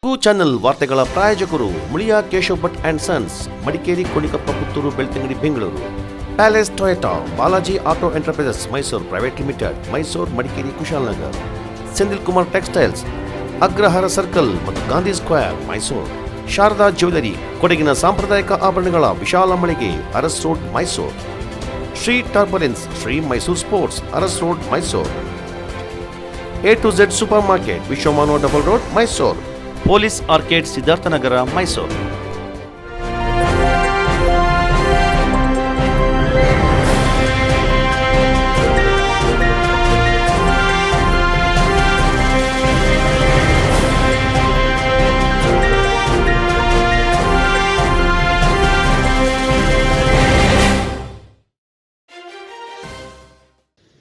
Channel ವಾರ್ತೆಗಳ ಪ್ರಾಯೋಜಕರು Muliya Keshav Bhat and sons, Madikeri, Konikappa, Puttur, Belthangady, Bengaluru. Palace Toyota, Balaji auto enterprises Mysuru private limited, Mysuru, Madikeri, Kushalnagar. Senthil Kumar textiles, Agrahara circle ಮತ್ತು Gandhi square, Mysuru. Sharada jewellery, ಕೊಡಗಿನ ಸಾಂಪ್ರದಾಯಿಕ ಆಭರಣಗಳ ವಿಶಾಲ ಮಳಿಗೆ, Aras road, Mysuru. Shri turbulence, Shri Mysuru sports, Aras road, Mysuru. A to Z super market, Vishwamanava double road, Mysuru. Police arcade, Siddharthanagara, Mysuru.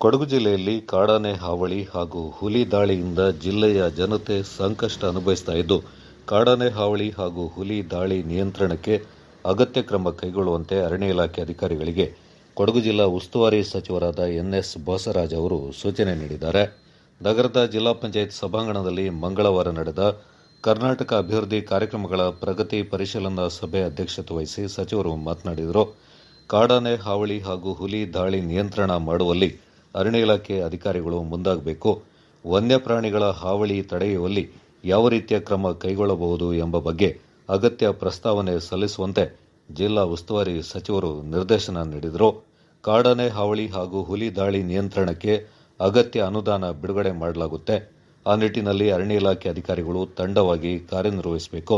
Kodagu ಜಿಲ್ಲೆಯಲ್ಲಿ ಕಾಡಾನೆ ಹಾವಳಿ ಹಾಗೂ ಹುಲಿ ದಾಳಿಯಿಂದ ಜಿಲ್ಲೆಯ ಜನತೆ ಸಂಕಷ್ಟ ಅನುಭವಿಸ್ತಾ ಇದ್ದು, ಕಾಡಾನೆ ಹಾವಳಿ ಹಾಗೂ ಹುಲಿ ದಾಳಿ ನಿಯಂತ್ರಣಕ್ಕೆ ಅಗತ್ಯ ಕ್ರಮ ಕೈಗೊಳ್ಳುವಂತೆ ಅರಣ್ಯ ಇಲಾಖೆ ಅಧಿಕಾರಿಗಳಿಗೆ ಕೊಡಗು ಜಿಲ್ಲಾ ಉಸ್ತುವಾರಿ ಸಚಿವರಾದ ಎನ್ಎಸ್ ಬೋಸರಾಜ್ ಅವರು ಸೂಚನೆ ನೀಡಿದ್ದಾರೆ. ನಗರದ ಜಿಲ್ಲಾ ಪಂಚಾಯತ್ ಸಭಾಂಗಣದಲ್ಲಿ ಮಂಗಳವಾರ ನಡೆದ ಕರ್ನಾಟಕ ಅಭಿವೃದ್ಧಿ ಕಾರ್ಯಕ್ರಮಗಳ ಪ್ರಗತಿ ಪರಿಶೀಲನಾ ಸಭೆ ಅಧ್ಯಕ್ಷತೆ ವಹಿಸಿ ಸಚಿವರು ಮಾತನಾಡಿದರು. ಕಾಡಾನೆ ಹಾವಳಿ ಹಾಗೂ ಹುಲಿ ದಾಳಿ ನಿಯಂತ್ರಣ ಮಾಡುವಲ್ಲಿ ಅರಣ್ಯ ಇಲಾಖೆ ಅಧಿಕಾರಿಗಳು ಮುಂದಾಗಬೇಕು. ವನ್ಯಪ್ರಾಣಿಗಳ ಹಾವಳಿ ತಡೆಯುವಲ್ಲಿ ಯಾವ ರೀತಿಯ ಕ್ರಮ ಕೈಗೊಳ್ಳಬಹುದು ಎಂಬ ಬಗ್ಗೆ ಅಗತ್ಯ ಪ್ರಸ್ತಾವನೆ ಸಲ್ಲಿಸುವಂತೆ ಜಿಲ್ಲಾ ಉಸ್ತುವಾರಿ ಸಚಿವರು ನಿರ್ದೇಶನ ನೀಡಿದರು. ಕಾಡಾನೆ ಹಾವಳಿ ಹಾಗೂ ಹುಲಿ ದಾಳಿ ನಿಯಂತ್ರಣಕ್ಕೆ ಅಗತ್ಯ ಅನುದಾನ ಬಿಡುಗಡೆ ಮಾಡಲಾಗುತ್ತೆ. ಆ ನಿಟ್ಟಿನಲ್ಲಿ ಅರಣ್ಯ ಇಲಾಖೆ ಅಧಿಕಾರಿಗಳು ತಂಡವಾಗಿ ಕಾರ್ಯನಿರ್ವಹಿಸಬೇಕು.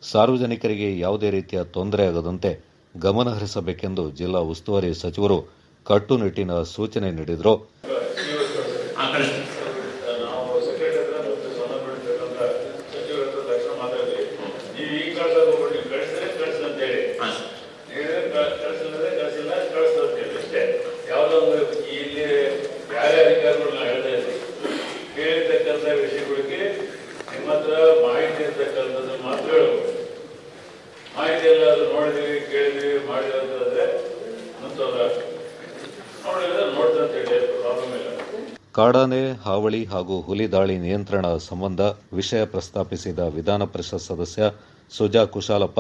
ಸಾರ್ವಜನಿಕರಿಗೆ ಯಾವುದೇ ರೀತಿಯ ತೊಂದರೆ ಆಗದಂತೆ ಗಮನ ಹರಿಸಬೇಕೆಂದು ಜಿಲ್ಲಾ ಉಸ್ತುವಾರಿ ಸಚಿವರು ಕಟ್ಟುನಿಟ್ಟಿನ ಸೂಚನೆ ನೀಡಿದರು. ವಿಷಯಗಳಿಗೆ ನಿಮ್ಮ ಹತ್ರ ಮಾಹಿತಿ ಇರ್ತಕ್ಕಂಥದ್ದು ಮಾತ್ರ ಮಾಹಿತಿ ಎಲ್ಲ ನೋಡಿದ್ವಿ, ಕೇಳಿದ್ವಿ, ಮಾಡಿರೋದಾದ್ರೆ ಕಾಡಾನೆ ಹಾವಳಿ ಹಾಗೂ ಹುಲಿ ದಾಳಿ ನಿಯಂತ್ರಣ ಸಂಬಂಧ ವಿಷಯ ಪ್ರಸ್ತಾಪಿಸಿದ ವಿಧಾನ ಪರಿಷತ್ ಸದಸ್ಯ ಸುಜಾ ಕುಶಾಲಪ್ಪ,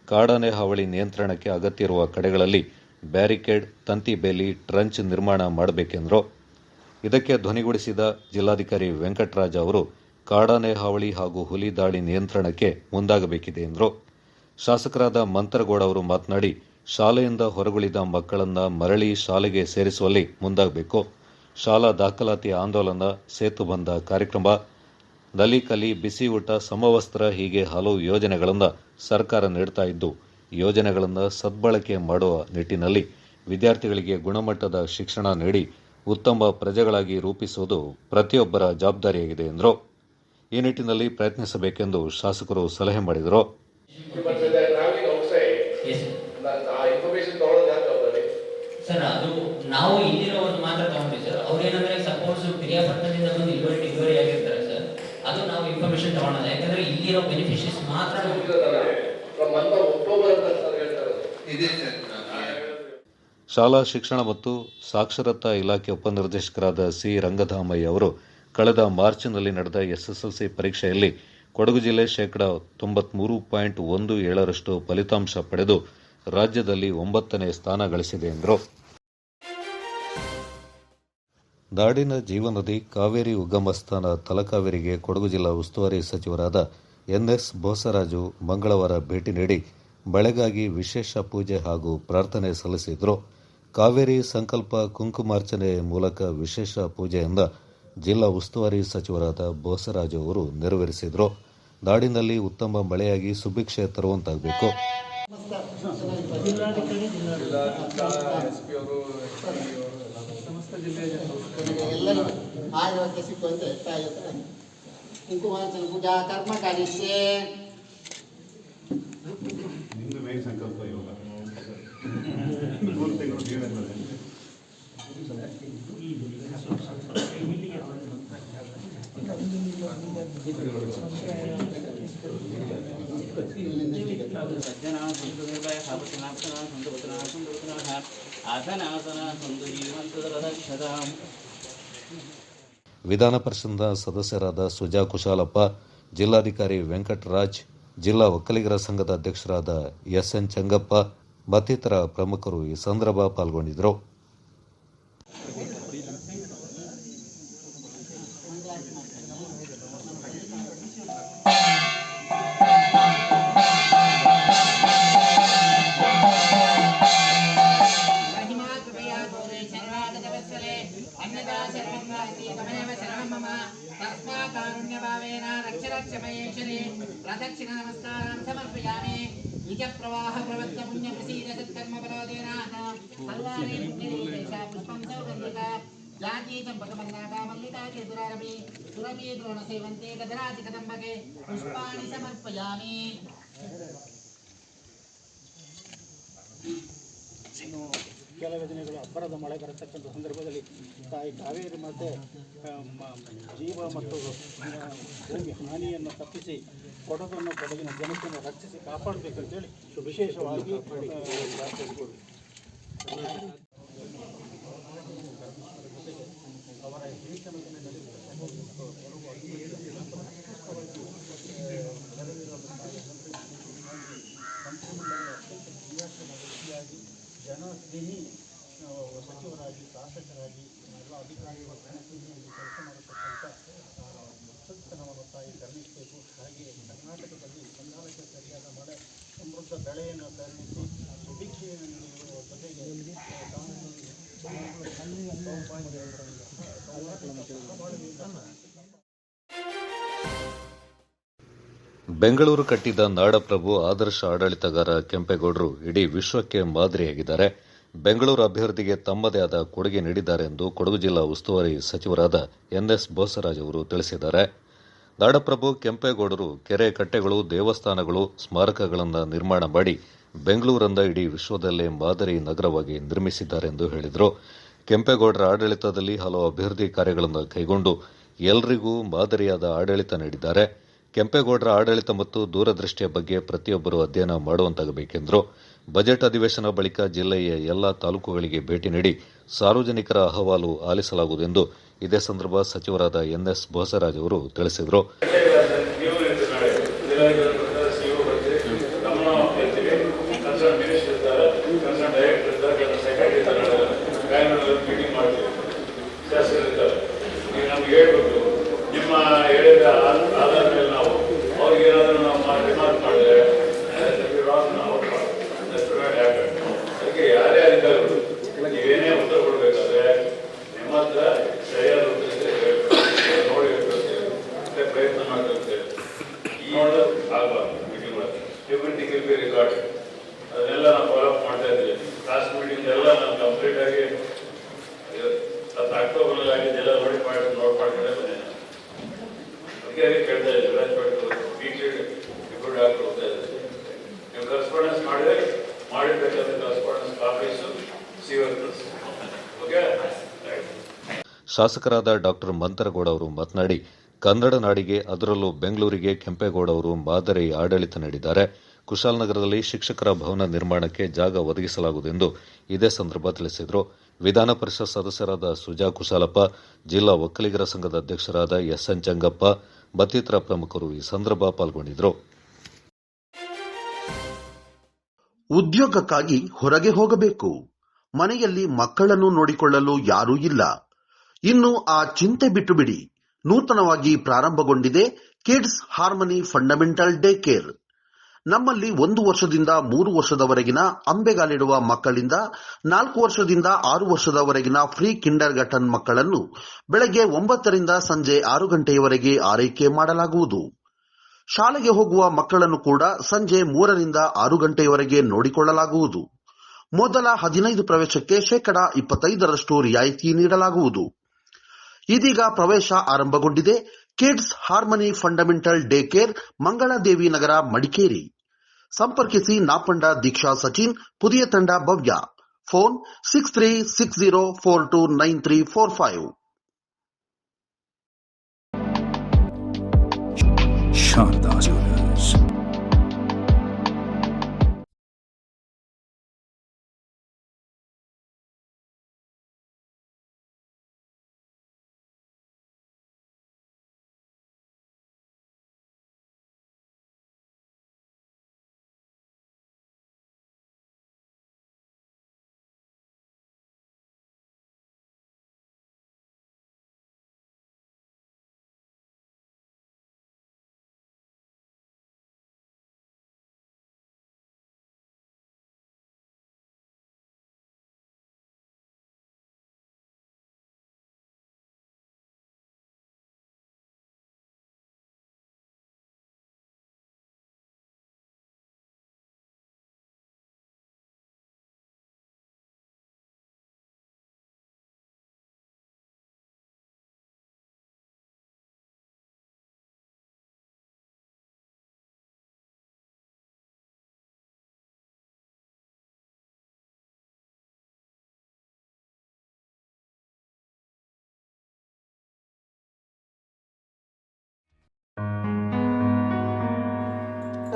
ಕಾಡಾನೆ ಹಾವಳಿ ನಿಯಂತ್ರಣಕ್ಕೆ ಅಗತ್ಯ ಇರುವ ಕಡೆಗಳಲ್ಲಿ ಬ್ಯಾರಿಕೇಡ್, ತಂತಿ ಬೇಲಿ, ಟ್ರಂಚ್ ನಿರ್ಮಾಣ ಮಾಡಬೇಕೆಂದರು. ಇದಕ್ಕೆ ಧ್ವನಿಗೂಡಿಸಿದ ಜಿಲ್ಲಾಧಿಕಾರಿ ವೆಂಕಟರಾಜ ಅವರು ಕಾಡಾನೆ ಹಾವಳಿ ಹಾಗೂ ಹುಲಿ ದಾಳಿ ನಿಯಂತ್ರಣಕ್ಕೆ ಮುಂದಾಗಬೇಕಿದೆ ಎಂದರು. ಶಾಸಕರಾದ ಮಂತರಗೌಡ ಅವರು ಮಾತನಾಡಿ, ಶಾಲೆಯಿಂದ ಹೊರಗುಳಿದ ಮಕ್ಕಳನ್ನು ಮರಳಿ ಶಾಲೆಗೆ ಸೇರಿಸುವಲ್ಲಿ ಮುಂದಾಗಬೇಕು. ಶಾಲಾ ದಾಖಲಾತಿ ಆಂದೋಲನ, ಸೇತುಬಂಧ ಕಾರ್ಯಕ್ರಮ, ನಲಿ ಕಲಿ, ಬಿಸಿ ಊಟ, ಸಮವಸ್ತ್ರ ಹೀಗೆ ಹಲವು ಯೋಜನೆಗಳನ್ನು ಸರ್ಕಾರ ನೀಡುತ್ತಾ ಇದ್ದು, ಯೋಜನೆಗಳನ್ನು ಸದ್ಬಳಕೆ ಮಾಡುವ ನಿಟ್ಟಿನಲ್ಲಿ ವಿದ್ಯಾರ್ಥಿಗಳಿಗೆ ಗುಣಮಟ್ಟದ ಶಿಕ್ಷಣ ನೀಡಿ ಉತ್ತಮ ಪ್ರಜೆಗಳಾಗಿ ರೂಪಿಸುವುದು ಪ್ರತಿಯೊಬ್ಬರ ಜವಾಬ್ದಾರಿಯಾಗಿದೆ ಎಂದರು. ಈ ನಿಟ್ಟಿನಲ್ಲಿ ಪ್ರಯತ್ನಿಸಬೇಕೆಂದು ಶಾಸಕರು ಸಲಹೆ ಮಾಡಿದರು. ಸರ್, ಅದು ನಾವು ಇಲ್ಲಿರೋರು ಮಾತ್ರ ತಗೊಂತೀವಿ ಸರ್. ಅವ್ರೇನಂದ್ರೆ ಸಪೋಸ್ ಪಿರಿಯಾಪಟ್ಟಣದಿಂದ ಬಂದು ಡಿಲಿವರಿ ಆಗಿರ್ತಾರೆ ಸರ್, ಅದು ನಾವು ಇನ್ಫಾರ್ಮೇಶನ್ ತಗೊಳ್ಳೋಣ. ಯಾಕಂದ್ರೆ ಇಲ್ಲಿರೋ ಬೆನಿಫಿಷರೀಸ್ ಮಾತ್ರ ಶಾಲಾ ಶಿಕ್ಷಣ ಮತ್ತು ಸಾಕ್ಷರತಾ ಇಲಾಖೆ ಉಪನಿರ್ದೇಶಕರಾದ ಸಿ ರಂಗಧಾಮಯ್ಯ ಅವರು ಕಳೆದ ಮಾರ್ಚ್ನಲ್ಲಿ ನಡೆದ ಎಸ್ಎಸ್ಎಲ್ಸಿ ಪರೀಕ್ಷೆಯಲ್ಲಿ ಕೊಡಗು ಜಿಲ್ಲೆ ಶೇಕಡಾ 93.17% ಫಲಿತಾಂಶ ಪಡೆದು ರಾಜ್ಯದಲ್ಲಿ 9ನೇ ಸ್ಥಾನ ಗಳಿಸಿದೆ ಎಂದರು. ನಾಡಿನ ಜೀವನದಿ ಕಾವೇರಿ ಉಗಮ ಸ್ಥಾನ ತಲಕಾವೇರಿಗೆ ಕೊಡಗು ಜಿಲ್ಲಾ ಉಸ್ತುವಾರಿ ಸಚಿವರಾದ ಎನ್ಎಸ್ ಬೋಸರಾಜು ಮಂಗಳವಾರ ಭೇಟಿ ನೀಡಿ ಮಳೆಗಾಗಿ ವಿಶೇಷ ಪೂಜೆ ಹಾಗೂ ಪ್ರಾರ್ಥನೆ ಸಲ್ಲಿಸಿದರು. ಕಾವೇರಿ ಸಂಕಲ್ಪ ಕುಂಕುಮಾರ್ಚನೆ ಮೂಲಕ ವಿಶೇಷ ಪೂಜೆಯಿಂದ ಜಿಲ್ಲಾ ಉಸ್ತುವಾರಿ ಸಚಿವರಾದ ಬೋಸರಾಜು ಅವರು ನೆರವೇರಿಸಿದರು. ನಾಡಿನಲ್ಲಿ ಉತ್ತಮ ಮಳೆಯಾಗಿ ಸುಭಿಕ್ಷೆ ತರುವಂತಾಗಬೇಕು. ಕುಂಕುಮಾರ್ಚನ ಪೂಜಾ ಕರ್ಮ ಕಾರ್ಯಕ್ಕೆ ಸಂಕಲ್ಪ ವಿಧಾನ ಪರಿಷತ್ನ ಸದಸ್ಯರಾದ ಸುಜಾ ಕುಶಾಲಪ್ಪ, ಜಿಲ್ಲಾಧಿಕಾರಿ ವೆಂಕಟರಾಜ್, ಜಿಲ್ಲಾ ಒಕ್ಕಲಿಗರ ಸಂಘದ ಅಧ್ಯಕ್ಷರಾದ ಎಸ್ಎನ್ ಚಂಗಪ್ಪ ಮತ್ತಿತರ ಪ್ರಮುಖರು ಈ ಸಂದರ್ಭ ಪಾಲ್ಗೊಂಡಿದ್ದರು. प्रदक्षिण नमस्कारं समर्पयामि. निज प्रवाह प्रवत्त पुण्य प्रसीद सत्कर्म परोदेनाः सर्वाणि पुण्यदेशा पुष्पं सौगन्धिका जाति चम्पकमल्लाका मल्लिका केतुरारभि सुरभि द्रोणसेवन्ते गजराज कदम्बके पुष्पाणि समर्पयामि. ಕೆಲವು ದಿನಗಳು ಅಬ್ಬರದ ಮಳೆ ಬರತಕ್ಕಂಥ ಸಂದರ್ಭದಲ್ಲಿ ತಾಯಿ ಕಾವೇರಿ ಮಾತೆ ಜೀವ ಮತ್ತು ಭೂಮಿ ಹಾನಿಯನ್ನು ತಪ್ಪಿಸಿ ಕೊಡಗಿನ ಜನತೆಯನ್ನು ರಕ್ಷಿಸಿ ಕಾಪಾಡಬೇಕಂತೇಳಿ ವಿಶೇಷವಾಗಿ ಪ್ರಾರ್ಥಿಸಿಕೊಳ್ಳಿ. ಅವರ ಹಿರಿತನದಲ್ಲಿ ಜನಸ್ನೇಹಿ ಸಚಿವರಾಗಿ, ಶಾಸಕರಾಗಿ, ಎಲ್ಲ ಅಧಿಕಾರಿಗಳು ಜನಸ್ನೇಹಿಯಾಗಿ ಕೆಲಸ ಮಾಡತಕ್ಕಂಥ ಸತ್ಸನವನ್ನು ತಾಯಿ ಕರುಣಿಸಬೇಕು. ಹಾಗೆ ಕರ್ನಾಟಕದಲ್ಲಿ ಬಂಗಾಳಕ್ಕೆ ಸರಿಯಾದ ಮಳೆ, ಸಮೃದ್ಧ ಬೆಳೆಯನ್ನು ಕರುಣಿಸಿ ಸುಭಿಕ್ಷೆಯನ್ನು ನೀಡುವ ಜೊತೆಗೆ ಬೆಂಗಳೂರು ಕಟ್ಟಿದ ನಾಡಪ್ರಭು ಆದರ್ಶ ಆಡಳಿತಗಾರ ಕೆಂಪೇಗೌಡರು ಇಡೀ ವಿಶ್ವಕ್ಕೆ ಮಾದರಿಯಾಗಿದ್ದಾರೆ. ಬೆಂಗಳೂರು ಅಭಿವೃದ್ಧಿಗೆ ತಮ್ಮದೇ ಆದ ಕೊಡುಗೆ ನೀಡಿದ್ದಾರೆ ಎಂದು ಕೊಡಗು ಜಿಲ್ಲಾ ಉಸ್ತುವಾರಿ ಸಚಿವರಾದ ಎನ್ಎಸ್ ಬೋಸರಾಜ್ ಅವರು ತಿಳಿಸಿದ್ದಾರೆ. ನಾಡಪ್ರಭು ಕೆಂಪೇಗೌಡರು ಕೆರೆ ಕಟ್ಟೆಗಳು, ದೇವಸ್ಥಾನಗಳು, ಸ್ಮಾರಕಗಳನ್ನು ನಿರ್ಮಾಣ ಮಾಡಿ ಬೆಂಗಳೂರನ್ನ ಇಡೀ ವಿಶ್ವದಲ್ಲೇ ಮಾದರಿ ನಗರವಾಗಿ ನಿರ್ಮಿಸಿದ್ದಾರೆ ಎಂದು ಹೇಳಿದರು. ಕೆಂಪೇಗೌಡರ ಆಡಳಿತದಲ್ಲಿ ಹಲವು ಅಭಿವೃದ್ಧಿ ಕಾರ್ಯಗಳನ್ನು ಕೈಗೊಂಡು ಎಲ್ಲರಿಗೂ ಮಾದರಿಯಾದ ಆಡಳಿತ ನೀಡಿದ್ದಾರೆ. ಕೆಂಪೇಗೌಡರ ಆಡಳಿತ ಮತ್ತು ದೂರದೃಷ್ಟಿಯ ಬಗ್ಗೆ ಪ್ರತಿಯೊಬ್ಬರು ಅಧ್ಯಯನ ಮಾಡುವಂತಾಗಬೇಕೆಂದರು. ಬಜೆಟ್ ಅಧಿವೇಶನ ಬಳಿಕ ಜಿಲ್ಲೆಯ ಎಲ್ಲಾ ತಾಲೂಕುಗಳಿಗೆ ಭೇಟಿ ನೀಡಿ ಸಾರ್ವಜನಿಕರ ಅಹವಾಲು ಆಲಿಸಲಾಗುವುದು ಎಂದು ಇದೇ ಸಂದರ್ಭ ಸಚಿವರಾದ ಎನ್ಎಸ್ ಬೋಸರಾಜ್ ಅವರು ತಿಳಿಸಿದರು. ನಿಮ್ಮ ಹೇಳಿದ ಆಧಾರ ಮೇಲೆ ನಾವು ಅವ್ರಿಗೆ ಏನಾದರೂ ನಾವು ರಿಮಾರ್ಕ್ ಮಾಡಿದ್ರೆ ಅದಕ್ಕೆ ಯಾರೇ ಅಧಿಕಾರಿಗಳು ನೀವೇನೇ ಉತ್ತರ ಕೊಡಬೇಕಾದ್ರೆ ನಿಮ್ಮ ಹತ್ರ ಸರಿಯಾದ ಉತ್ತರ ನೋಡಿ ಪ್ರಯತ್ನ ಮಾಡಬೇಕು. ನೋಡೋದು ಆಗಬಾರ್ದು ಮೀಟಿಂಗ್ ಒಳಗೆ ಎವ್ರಿಥಿಂಗ್ ವಿಲ್ ಬಿ ರೆಕಾರ್ಡ್. ಅದನ್ನೆಲ್ಲ ನಾವು ಫಾಲೋ ಅಪ್ ಮಾಡ್ತಾ ಇದ್ದೀವಿ. ಲಾಸ್ಟ್ ಮೀಟಿಂಗ್ ಎಲ್ಲ ನಾನು ಕಂಪ್ಲೀಟ್ ಆಗಿ ಅಕ್ಟೋಬರ್ ಆಗಿದ್ದೆಲ್ಲ ನೋಡಿ ನೋಟ್ ಮಾಡ್ಕೊಂಡೆ ಬಂದೆ. ಅದಕ್ಕೆ ಕೇಳ್ತಾ ಇದ್ದೀವಿ ವೀಕ್ಲಿ ರಿಪೋರ್ಟ್ ಆಗ್ತಾ ಹೋಗ್ತಾ ಇದ್ದಾರೆ. ನೀವು ಕರೆಸ್ಪಾಂಡೆನ್ಸ್ ಮಾಡಿರ್ಬೇಕಾದ್ರೆ ಕರೆಸ್ಪಾಂಡೆನ್ಸ್ ಕಾಪೀಸು ಸಿಗೋದು. ಓಕೆ. ಶಾಸಕರಾದ ಡಾ ಮಂತರಗೌಡ ಅವರು ಮಾತನಾಡಿ, ಕನ್ನಡ ನಾಡಿಗೆ ಅದರಲ್ಲೂ ಬೆಂಗಳೂರಿಗೆ ಕೆಂಪೇಗೌಡ ಅವರು ಮಾದರಿ ಆಡಳಿತ ನೀಡಿದ್ದಾರೆ. ಕುಶಾಲನಗರದಲ್ಲಿ ಶಿಕ್ಷಕರ ಭವನ ನಿರ್ಮಾಣಕ್ಕೆ ಜಾಗ ಒದಗಿಸಲಾಗುವುದು ಎಂದು ಇದೇ ಸಂದರ್ಭ ತಿಳಿಸಿದರು. ವಿಧಾನ ಪರಿಷತ್ ಸದಸ್ಯರಾದ ಸುಜಾ ಕುಶಾಲಪ್ಪ, ಜಿಲ್ಲಾ ಒಕ್ಕಲಿಗರ ಸಂಘದ ಅಧ್ಯಕ್ಷರಾದ ಎಸ್ಎನ್ ಚಂಗಪ್ಪ ಮತ್ತಿತರ ಪ್ರಮುಖರು ಈ ಸಂದರ್ಭ ಪಾಲ್ಗೊಂಡಿದ್ದರು. ಉದ್ಯೋಗಕ್ಕಾಗಿ ಹೊರಗೆ ಹೋಗಬೇಕು, ಮನೆಯಲ್ಲಿ ಮಕ್ಕಳನ್ನು ನೋಡಿಕೊಳ್ಳಲು ಯಾರೂ ಇಲ್ಲ. ಇನ್ನು ಆ ಚಿಂತೆ ಬಿಟ್ಟು ಬಿಡಿ. ನೂತನವಾಗಿ ಪ್ರಾರಂಭಗೊಂಡಿದೆ kids harmony fundamental day care. ನಮ್ಮಲ್ಲಿ 1 ವರ್ಷದಿಂದ 3 ವರ್ಷದವರೆಗಿನ ಅಂಬೆಗಾಲಿಡುವ ಮಕ್ಕಳಿಂದ 4 ವರ್ಷದಿಂದ 6 ವರ್ಷದವರೆಗಿನ ಫ್ರೀ ಕಿಂಡರ್ ಗಾರ್ಟನ್ ಮಕ್ಕಳನ್ನು ಬೆಳಗ್ಗೆ 9 ರಿಂದ ಸಂಜೆ 6 ಗಂಟೆಯವರೆಗೆ ಆರೈಕೆ ಮಾಡಲಾಗುವುದು. ಶಾಲೆಗೆ ಹೋಗುವ ಮಕ್ಕಳನ್ನು ಕೂಡ ಸಂಜೆ 3 ರಿಂದ 6 ಗಂಟೆಯವರೆಗೆ ನೋಡಿಕೊಳ್ಳಲಾಗುವುದು. ಮೊದಲ 15 ಪ್ರವೇಶಕ್ಕೆ 25% ರಿಯಾಯಿತಿ ನೀಡಲಾಗುವುದು. ಇದೀಗ ಪ್ರವೇಶ ಆರಂಭಗೊಂಡಿದೆ. Kids harmony fundamental day care, Mangaladevi Nagara, Madikeri. ಸಂಪರ್ಕಿಸಿ ನಾಪಂಡ ದೀಕ್ಷಾ ಸಚಿನ್, ಪುದಿಯ ತಂಡ ಭವ್ಯ. ಫೋನ್ 6360429345. ಶಾರದಾ ಜ್ಯುವೆಲರ್ಸ್.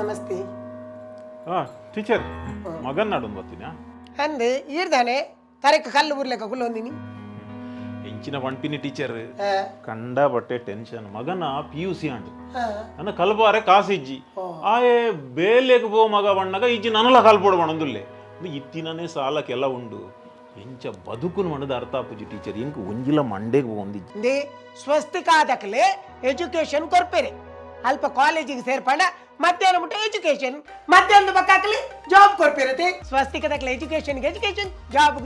ನಮಸ್ತೆ. ಟೀಚರ್ ಮಗನ್ ನಾಡೊಂದು ಬರ್ತೀನ ಅಂದು ಈರ್ದಾನೆ ತರಕ ಕಲ್ಲು ಬುರ್ಲೆಕ್ಕ ಕುಲ್ಲೊಂದಿನಿ ಎಂಚಿನ ಪಂಪಿನಿ ಟೀಚರ್ ಕಂಡ ಬಟ್ಟೆ ಟೆನ್ಷನ್ ಮಗನ PUC ಅಂಡು ನನ್ನ ಕಲ್ಬಾರೆ ಕಾಸಿಜ್ಜಿ ಆಯೆ ಬೇಲೆಗೆ ಪೋ ಮಗ ಬಣ್ಣಗ ಇಜ್ಜಿ ನನಲ ಕಲ್ಪೋಡು ಬಣಂದುಲ್ಲೆ ಇತ್ತಿನೇ ಸಾಲಕ್ಕೆಲ್ಲ ಉಂಡು ಎಂಚ ಬದುಕುನು ಮಣದ ಅರ್ಥ ಆಪುಜಿ ಟೀಚರ್ ಇಂಕ ಒಂಜಿಲ ಮಂಡೆಗೆ ಒಂದಿಜ್ಜಿ ಸ್ವಸ್ತಿಕಾದಕ್ಲೆ ಎಜುಕೇಶನ್ ಕೊರ್ಪೆರೆ ಅಲ್ಪ ಕಾಲೇಜಿಗೆ ಸೇರ್ಪಂಡ ಮಧ್ಯಾಹ್ನ ಮುಟ್ಟ ಎಜುಕೇಶನ್ ಮಧ್ಯಾಹ್ನದ ಪಕ್ಕಾಕಲಿ ಜಾಬ್ ಕೊರ್ಪಿರತ್ತೆ ಸ್ವಸ್ತಿಕದಕ್ಲೆ ಎಜುಕೇಶನ್ ಜಾಬ್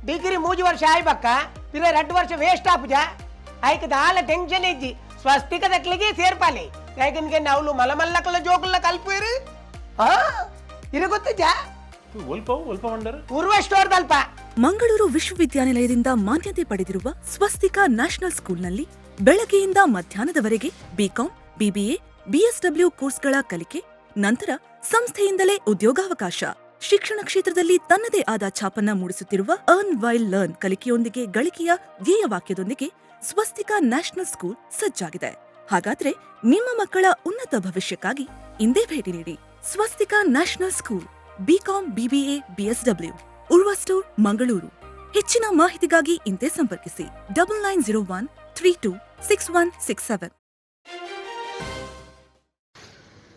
ಡಿಗ್ರಿ 3 ವರ್ಷ ಆಯ್ಬಕ್ಕ ಪಿರ 2 ವರ್ಷ ವೇಸ್ಟ್ ಆಪುಜ ಆಯ್ಕದ ಆಲ ಟೆನ್ಷನ್ ಇಜ್ಜಿ ಸ್ವಸ್ತಿಕದಕ್ಲಿಗೆ ಸೇರ್ಪಾಲೆ ಯಾಕಂದ್ರೆ ನಾವು ಮಲಮಲ್ಲಕಲ ಜೋಕುಲ್ಲ ಕಲ್ಪೇರು ಇದು ಗೊತ್ತಿದ್ದ ಉರ್ವಷ್ಟೋರ್ದಲ್ಪ. ಮಂಗಳೂರು ವಿಶ್ವವಿದ್ಯಾನಿಲಯದಿಂದ ಮಾನ್ಯತೆ ಪಡೆದಿರುವ ಸ್ವಸ್ತಿಕಾ ನ್ಯಾಷನಲ್ ಸ್ಕೂಲ್ನಲ್ಲಿ ಬೆಳಗ್ಗೆಯಿಂದ ಮಧ್ಯಾಹ್ನದವರೆಗೆ ಬಿಕಾಂ, BBA, BSW ಕೋರ್ಸ್ಗಳ ಕಲಿಕೆ, ನಂತರ ಸಂಸ್ಥೆಯಿಂದಲೇ ಉದ್ಯೋಗಾವಕಾಶ. ಶಿಕ್ಷಣ ಕ್ಷೇತ್ರದಲ್ಲಿ ತನ್ನದೇ ಆದ ಛಾಪನ್ನ ಮೂಡಿಸುತ್ತಿರುವ ಅರ್ನ್ ವೈಲ್ ಲರ್ನ್ ಕಲಿಕೆಯೊಂದಿಗೆ ಗಳಿಕೆಯ ಧ್ಯೇಯವಾಕ್ಯದೊಂದಿಗೆ ಸ್ವಸ್ತಿಕಾ ನ್ಯಾಷನಲ್ ಸ್ಕೂಲ್ ಸಜ್ಜಾಗಿದೆ. ಹಾಗಾದ್ರೆ ನಿಮ್ಮ ಮಕ್ಕಳ ಉನ್ನತ ಭವಿಷ್ಯಕ್ಕಾಗಿ ಇಂದೇ ಭೇಟಿ ನೀಡಿ. Swastika national school, BCom, BBA, BSW, Urwa store, Mangaluru. ಹೆಚ್ಚಿನ ಮಾಹಿತಿಗಾಗಿ ಇಂದೇ ಸಂಪರ್ಕಿಸಿ 9901326167.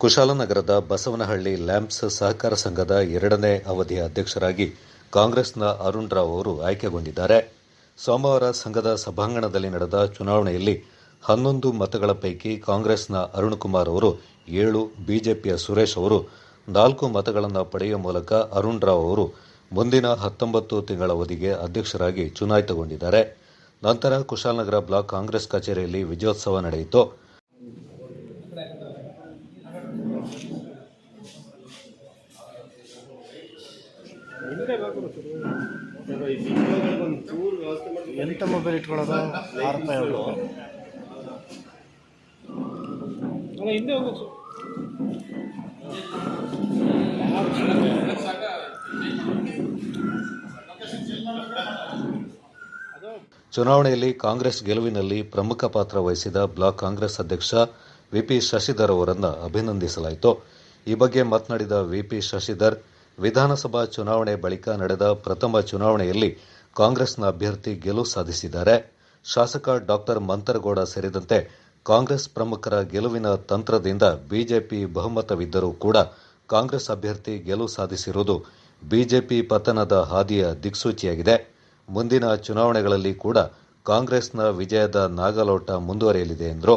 ಕುಶಾಲನಗರದ ಬಸವನಹಳ್ಳಿ ಲ್ಯಾಂಪ್ಸ್ ಸಹಕಾರ ಸಂಘದ 2ನೇ ಅವಧಿಯ ಅಧ್ಯಕ್ಷರಾಗಿ ಕಾಂಗ್ರೆಸ್ನ ಅರುಣ್ ರಾವ್ ಅವರು ಆಯ್ಕೆಗೊಂಡಿದ್ದಾರೆ. ಸೋಮವಾರ ಸಂಘದ ಸಭಾಂಗಣದಲ್ಲಿ ನಡೆದ ಚುನಾವಣೆಯಲ್ಲಿ 11 ಮತಗಳ ಪೈಕಿ ಕಾಂಗ್ರೆಸ್ನ ಅರುಣ್ ಕುಮಾರ್ ಅವರು 7, ಬಿಜೆಪಿಯ ಸುರೇಶ್ ಅವರು 4 ಮತಗಳನ್ನು ಪಡೆಯುವ ಮೂಲಕ ಅರುಣ್ ರಾವ್ ಅವರು ಮುಂದಿನ 19 ತಿಂಗಳ ಅವಧಿಗೆ ಅಧ್ಯಕ್ಷರಾಗಿ ಚುನಾಯಿತಗೊಂಡಿದ್ದಾರೆ. ನಂತರ ಕುಶಾಲನಗರ ಬ್ಲಾಕ್ ಕಾಂಗ್ರೆಸ್ ಕಚೇರಿಯಲ್ಲಿ ವಿಜಯೋತ್ಸವ ನಡೆಯಿತು. ಎಂತ ಮೊಬೈಲ್ ಇಟ್ಕೊಳ್ಳೋದು 6 ರೂಪಾಯಿ ಅವರು ಹಿಂದೆ ಹೋಗೋದು. ಚುನಾವಣೆಯಲ್ಲಿ ಕಾಂಗ್ರೆಸ್ ಗೆಲುವಿನಲ್ಲಿ ಪ್ರಮುಖ ಪಾತ್ರ ವಹಿಸಿದ ಬ್ಲಾಕ್ ಕಾಂಗ್ರೆಸ್ ಅಧ್ಯಕ್ಷ VP ಶಶಿಧರ್ ಅವರನ್ನು ಅಭಿನಂದಿಸಲಾಯಿತು. ಈ ಬಗ್ಗೆ ಮಾತನಾಡಿದ VP ಶಶಿಧರ್, ವಿಧಾನಸಭಾ ಚುನಾವಣೆ ಬಳಿಕ ನಡೆದ ಪ್ರಥಮ ಚುನಾವಣೆಯಲ್ಲಿ ಕಾಂಗ್ರೆಸ್ನ ಅಭ್ಯರ್ಥಿ ಗೆಲುವು ಸಾಧಿಸಿದ್ದಾರೆ. ಶಾಸಕ ಡಾ ಮಂತರಗೌಡ ಸೇರಿದಂತೆ ಕಾಂಗ್ರೆಸ್ ಪ್ರಮುಖರ ಗೆಲುವಿನ ತಂತ್ರದಿಂದ ಬಿಜೆಪಿ ಬಹುಮತವಿದ್ದರೂ ಕೂಡ ಕಾಂಗ್ರೆಸ್ ಅಭ್ಯರ್ಥಿ ಗೆಲುವು ಸಾಧಿಸಿರುವುದು ಬಿಜೆಪಿ ಪತನದ ಹಾದಿಯ ದಿಕ್ಸೂಚಿಯಾಗಿದೆ. ಮುಂದಿನ ಚುನಾವಣೆಗಳಲ್ಲಿ ಕೂಡ ಕಾಂಗ್ರೆಸ್ನ ವಿಜಯದ ನಾಗಲೋಟ ಮುಂದುವರಿಯಲಿದೆ ಎಂದರು.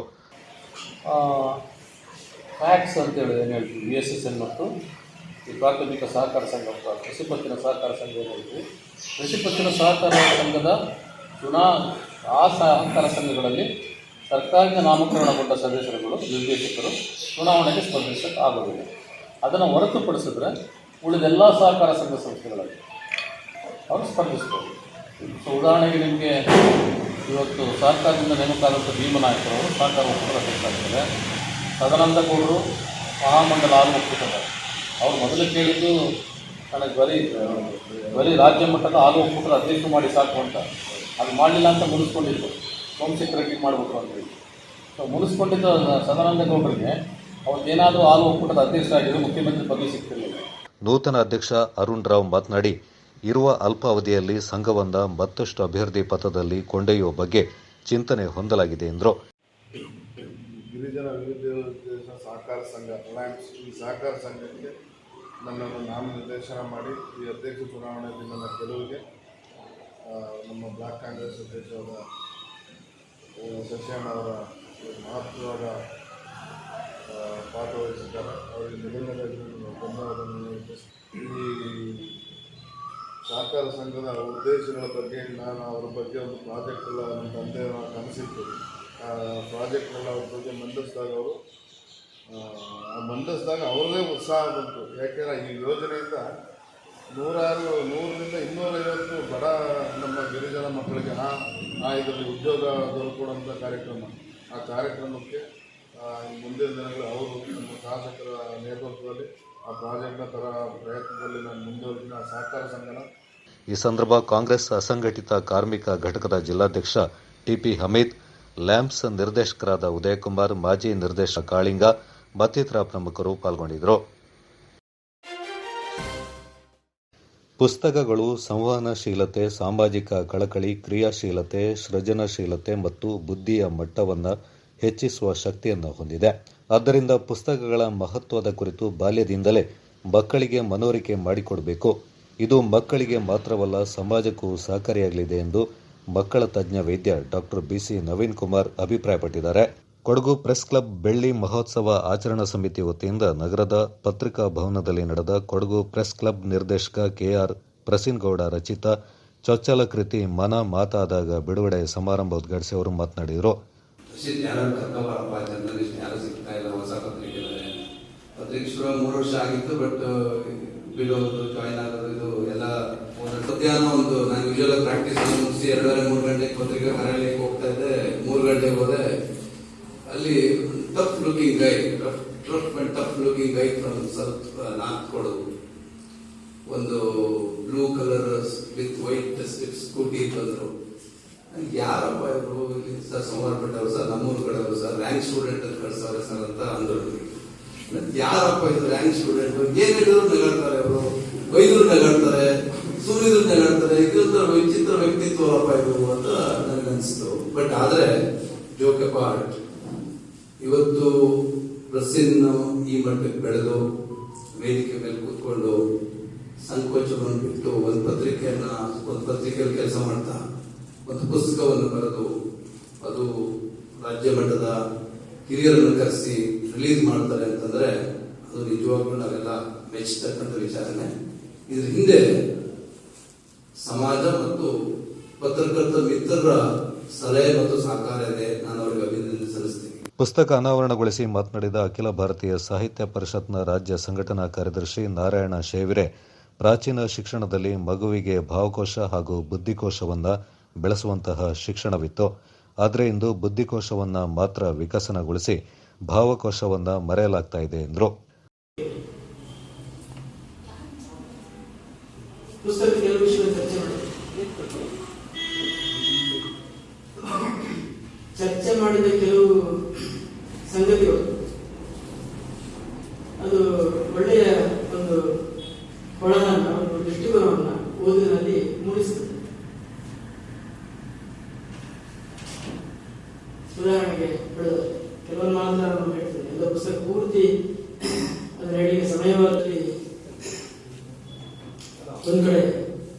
ಫ್ಯಾಕ್ಸ್ ಅಂತೇಳಿ ಏನು ಹೇಳ್ತೀವಿ, VSSN ಮತ್ತು ಈ ಪ್ರಾಥಮಿಕ ಸಹಕಾರ ಸಂಘ, ಕೃಷಿ ಪತ್ತಿನ ಸಹಕಾರ ಸಂಘ ಏನು ಹೇಳ್ತೀವಿ. ಕೃಷಿ ಪತ್ತಿನ ಸಹಕಾರ ಸಂಘದ ಸಹಕಾರ ಸಂಘಗಳಲ್ಲಿ ಸರ್ಕಾರದಿಂದ ನಾಮಕರಣಗೊಂಡ ಸದಸ್ಯರುಗಳು, ನಿರ್ದೇಶಕರು ಚುನಾವಣೆಗೆ ಸ್ಪರ್ಧಿಸಕ್ಕೆ ಆಗೋದಿಲ್ಲ. ಅದನ್ನು ಹೊರತುಪಡಿಸಿದ್ರೆ ಉಳಿದೆಲ್ಲ ಸಹಕಾರ ಸಂಘ ಸಂಸ್ಥೆಗಳಲ್ಲಿ ಅವರು ಸ್ಪರ್ಧಿಸ್ಬೋದು. ಸೊ ಉದಾಹರಣೆಗೆ ನಿಮಗೆ ಇವತ್ತು ಸರ್ಕಾರದಿಂದ ನೇಮಕ ಆದಂಥ ಭೀಮನಾಯಕರವರು ಸಹಕಾರ ಒಕ್ಕೂಟದ ಅಧ್ಯಕ್ಷರಾಗಿದ್ದಾರೆ. ಸದಾನಂದ ಗೌಡರು ಮಹಾಮಂಡಲ ಹಾಲು ಒಕ್ಕೂಟದ ಅವರು ಮೊದಲು ಕೇಳಿದ್ದು ನನಗೆ ಬರೀ ರಾಜ್ಯ ಮಟ್ಟದ ಹಾಲು ಒಕ್ಕೂಟದ ಅಧ್ಯಕ್ಷ ಮಾಡಿ ಸಾಕು ಅಂತ. ಅದು ಮಾಡಲಿಲ್ಲ ಅಂತ ಮುನಿಸ್ಕೊಂಡಿದ್ದು, ಹೋಮ್ ಸೆಕ್ರೆಟರಿ ಮಾಡಬೇಕು ಅಂತೇಳಿ. ಸೊ ಮುನಿಸ್ಕೊಂಡಿದ್ದು ಸದಾನಂದ ಗೌಡರಿಗೆ ಅವತ್ತೇನಾದರೂ ಹಾಲು ಒಕ್ಕೂಟದ ಅಧ್ಯಕ್ಷರಾಗಿದ್ದು ಮುಖ್ಯಮಂತ್ರಿ ಪದವಿ ಸಿಗ್ತಿರಲಿಲ್ಲ. ನೂತನ ಅಧ್ಯಕ್ಷ ಅರುಣ್ ರಾವ್ ಮಾತನಾಡಿ, ಇರುವ ಅಲ್ಪಾವಧಿಯಲ್ಲಿ ಸಂಘವನ್ನ ಮತ್ತಷ್ಟು ಅಭಿವೃದ್ಧಿ ಪಥದಲ್ಲಿ ಕೊಂಡೊಯ್ಯುವ ಬಗ್ಗೆ ಚಿಂತನೆ ಹೊಂದಲಾಗಿದೆ ಎಂದರು. ಗಿರಿಜನ ವಿವಿಧ ಸಹಕಾರ ಸಂಘ ಲ್ಯಾಂಪ್ಸ್, ಈ ಸಹಕಾರ ಸಂಘಕ್ಕೆ ನನ್ನನ್ನು ನಾಮನಿರ್ದೇಶನ ಮಾಡಿ ಈ ಅಧ್ಯಕ್ಷ ಚುನಾವಣೆಯಲ್ಲಿ ನನ್ನ ಗೆಲುವಿಗೆ ನಮ್ಮ ಬ್ಲಾಕ್ ಕಾಂಗ್ರೆಸ್ ಅಧ್ಯಕ್ಷರಾದ ಸತ್ಯಣ್ಣ ಅವರ ಮಹತ್ವದ ಪಾತ್ರ ವಹಿಸಿದ್ದಾರೆ. ಅವರಿಗೆ ಮೊದಲನೇದಾಗಿ ಧನ್ಯವಾದವನ್ನು. ಈ ಸಹಕಾರ ಸಂಘದ ಉದ್ದೇಶಗಳ ಬಗ್ಗೆ ನಾನು ಅವರ ಬಗ್ಗೆ ಒಂದು ಪ್ರಾಜೆಕ್ಟ್ ಎಲ್ಲ ನನ್ನ ತಂದೆಯ ಕನಸಿತ್ತು. ಆ ಪ್ರಾಜೆಕ್ಟ್ನೆಲ್ಲ ಅವ್ರ ಬಗ್ಗೆ ಮಂಡಿಸಿದಾಗ ಅವ್ರದ್ದೇ ಉತ್ಸಾಹ ಬಂತು. ಯಾಕೆಂದರೆ ಈ ಯೋಜನೆಯಿಂದ 100ರಿಂದ 250 ಬಡ ನಮ್ಮ ಗಿರಿಜನ ಮಕ್ಕಳಿಗೆ ಇದರಲ್ಲಿ ಉದ್ಯೋಗ ದೊರಕುವಂಥ ಕಾರ್ಯಕ್ರಮ. ಆ ಕಾರ್ಯಕ್ರಮಕ್ಕೆ ಮುಂದಿನ ದಿನಗಳು ಅವರು ನಮ್ಮ ಶಾಸಕರ ನೇತೃತ್ವದಲ್ಲಿ ಆ ಪ್ರಾಜೆಕ್ಟ್ನ ಥರ ಪ್ರಯತ್ನದಲ್ಲಿ ನಾನು ಮುಂದುವರೆದಿನ ಸಹಕಾರ ಸಂಘನ. ಈ ಸಂದರ್ಭ ಕಾಂಗ್ರೆಸ್ ಅಸಂಘಟಿತ ಕಾರ್ಮಿಕ ಘಟಕದ ಜಿಲ್ಲಾಧ್ಯಕ್ಷ TP ಹಮೀದ್, ಲ್ಯಾಂಪ್ಸ್ ನಿರ್ದೇಶಕರಾದ ಉದಯಕುಮಾರ್, ಮಾಜಿ ನಿರ್ದೇಶಕ ಕಾಳಿಂಗ, ಮತ್ತಿತರ ಪ್ರಮುಖರು ಪಾಲ್ಗೊಂಡಿದ್ದರು. ಪುಸ್ತಕಗಳು ಸಂವಹನಶೀಲತೆ, ಸಾಮಾಜಿಕ ಕಳಕಳಿ, ಕ್ರಿಯಾಶೀಲತೆ, ಸೃಜನಶೀಲತೆ ಮತ್ತು ಬುದ್ಧಿಯ ಮಟ್ಟವನ್ನು ಹೆಚ್ಚಿಸುವ ಶಕ್ತಿಯನ್ನು ಹೊಂದಿದೆ. ಆದ್ದರಿಂದ ಪುಸ್ತಕಗಳ ಮಹತ್ವದ ಕುರಿತು ಬಾಲ್ಯದಿಂದಲೇ ಮಕ್ಕಳಿಗೆ ಮನವರಿಕೆ ಮಾಡಿಕೊಡಬೇಕು. ಇದು ಮಕ್ಕಳಿಗೆ ಮಾತ್ರವಲ್ಲ, ಸಮಾಜಕ್ಕೂ ಸಹಕಾರಿಯಾಗಲಿದೆ ಎಂದು ಮಕ್ಕಳ ತಜ್ಞ ವೈದ್ಯ ಡಾಕ್ಟರ್ ಬಿಸಿ ನವೀನ್ ಕುಮಾರ್ ಅಭಿಪ್ರಾಯಪಟ್ಟಿದ್ದಾರೆ. ಕೊಡಗು ಪ್ರೆಸ್ ಕ್ಲಬ್ ಬೆಳ್ಳಿ ಮಹೋತ್ಸವ ಆಚರಣಾ ಸಮಿತಿ ವತಿಯಿಂದ ನಗರದ ಪತ್ರಿಕಾ ಭವನದಲ್ಲಿ ನಡೆದ ಕೊಡಗು ಪ್ರೆಸ್ ಕ್ಲಬ್ ನಿರ್ದೇಶಕ ಕೆಆರ್ ಪ್ರಸೀನ್ಗೌಡ ರಚಿತ ಚೊಚ್ಚಲ ಕೃತಿ ಮನ ಮಾತಾದಾಗ ಬಿಡುಗಡೆ ಸಮಾರಂಭ ಉದ್ಘಾಟಿಸಿ ಅವರು ಮಾತನಾಡಿದರು. ಪತ್ರಿಕೆ ಶುರು 3 ವರ್ಷ ಆಗಿತ್ತು, ಬಟ್ ಬಿಡೋದು ಜಾಯಿನ್ ಆಗೋದು ಇದು ಎಲ್ಲ ಮಧ್ಯಾಹ್ನ ಒಂದು ನಾನು ಯೂಶುವಲ್ ಪ್ರಾಕ್ಟೀಸ್ ಮುಗಿಸಿ 2:30-3 ಗಂಟೆಗೆ ಪತ್ರಿಕೆ ಹರಳಿಗೆ ಹೋಗ್ತಾ ಇದ್ದೆ. 3 ಗಂಟೆಗೆ ಹೋದೆ. ಅಲ್ಲಿ tough looking guy from south north Kodagu, ಒಂದು blue colour with white scooty ಬಂದ್ರು. ಯಾರಪ್ಪ ಇವರು? ಸರ್ ಸೋಮವಾರಪೇಟೆ ಸರ್, ನಮ್ಮೂರು ಕಡೆಯವರು ಸರ್, ರ್ಯಾಂಕ್ ಸ್ಟೂಡೆಂಟ್ ಅಂತ ಕಳ್ಸವ್ರೆ ಸರ್ ಅಂತ ಅಂದ್ರು. ಯಾರಪ್ಪ ಇದು ರ್ಯಾಂಕ್ ಸ್ಟೂಡೆಂಟ್? ಏನ್ ಹೇಳಿದ್ರು ನಗಾಡ್ತಾರೆ ಅವರು, ಬೈದ್ರು ನಗಾಡ್ತಾರೆ, ಸುರಿದ್ರು ನಗಾಡ್ತಾರೆ. ಇದೊಂದು ವಿಚಿತ್ರ ವ್ಯಕ್ತಿತ್ವಪ್ಪ ಇದು ಅಂತ ನನಗನ್ನಿಸ್ತು. ಬಟ್ ಆದ್ರೆ ಜೋಕ್ ಅಪಾರ್ಟ್, ಇವತ್ತು ಪ್ರಸಿನ್ ಈ ಮಟ್ಟಕ್ಕೆ ಬೆಳೆದು ವೇದಿಕೆ ಮೇಲೆ ಕೂತ್ಕೊಂಡು ಸಂಕೋಚವನ್ನು ಬಿಟ್ಟು ಒಂದು ಪತ್ರಿಕೆಯಲ್ಲಿ ಕೆಲಸ ಮಾಡ್ತಾ ಒಂದು ಪುಸ್ತಕವನ್ನು ಬರೆದು ಅದು ರಾಜ್ಯ ಮಟ್ಟದ ಹಿರಿಯರನ್ನು ಕರೆಸಿ ರಿಲೀಸ್ ಮಾಡ್ತಾರೆ ಅಂತಂದ್ರೆ ಅದು ನಿಜವಾಗ್ಲೂ ನಾವೆಲ್ಲ ಮೆಚ್ಚತಕ್ಕಂಥ ವಿಚಾರನೆ. ಇದ್ರ ಹಿಂದೆ ಸಮಾಜ ಮತ್ತು ಪತ್ರಕರ್ತ ಮಿತ್ರರ ಸಲಹೆ ಮತ್ತು ಸಹಕಾರ ಇದೆ. ನಾನು ಅವರಿಗೆ ಅಭಿನಂದನೆ ಸಲ್ಲಿಸ್ತೀನಿ. ಪುಸ್ತಕ ಅನಾವರಣಗೊಳಿಸಿ ಮಾತನಾಡಿದ ಅಖಿಲ ಭಾರತೀಯ ಸಾಹಿತ್ಯ ಪರಿಷತ್ನ ರಾಜ್ಯ ಸಂಘಟನಾ ಕಾರ್ಯದರ್ಶಿ ನಾರಾಯಣ ಶೇವಿರೆ, ಪ್ರಾಚೀನ ಶಿಕ್ಷಣದಲ್ಲಿ ಮಗುವಿಗೆ ಭಾವಕೋಶ ಹಾಗೂ ಬುದ್ಧಿಕೋಶವನ್ನು ಬೆಳೆಸುವಂತಹ ಶಿಕ್ಷಣವಿತ್ತು. ಆದರೆ ಇಂದು ಬುದ್ಧಿಕೋಶವನ್ನು ಮಾತ್ರ ವಿಕಸನಗೊಳಿಸಿ ಭಾವಕೋಶವನ್ನು ಮರೆಯಲಾಗ್ತಾ ಇದೆ ಎಂದರು. ಚರ್ಚೆ ಮಾಡಿದ ಕೆಲವು ಸಂಗತಿಗಳು ಅದು ಒಳ್ಳೆಯ ಒಂದು ಕೊಳಲನ್ನ, ಒಂದು ದೃಷ್ಟಿಕೋನವನ್ನ ಓದಿನಲ್ಲಿ ಮೂಡಿಸುತ್ತದೆ. ಉದಾಹರಣೆಗೆ ಕೆಲವೊಂದು ಮಾತನಾಡಲು ಹೇಳ್ತೇನೆ. ಎಲ್ಲ ಪುಸ್ತಕ ಪೂರ್ತಿ ಅದರ ಅಡಿಗೆ ಸಮಯದಲ್ಲಿ ಒಂದ್ ಕಡೆ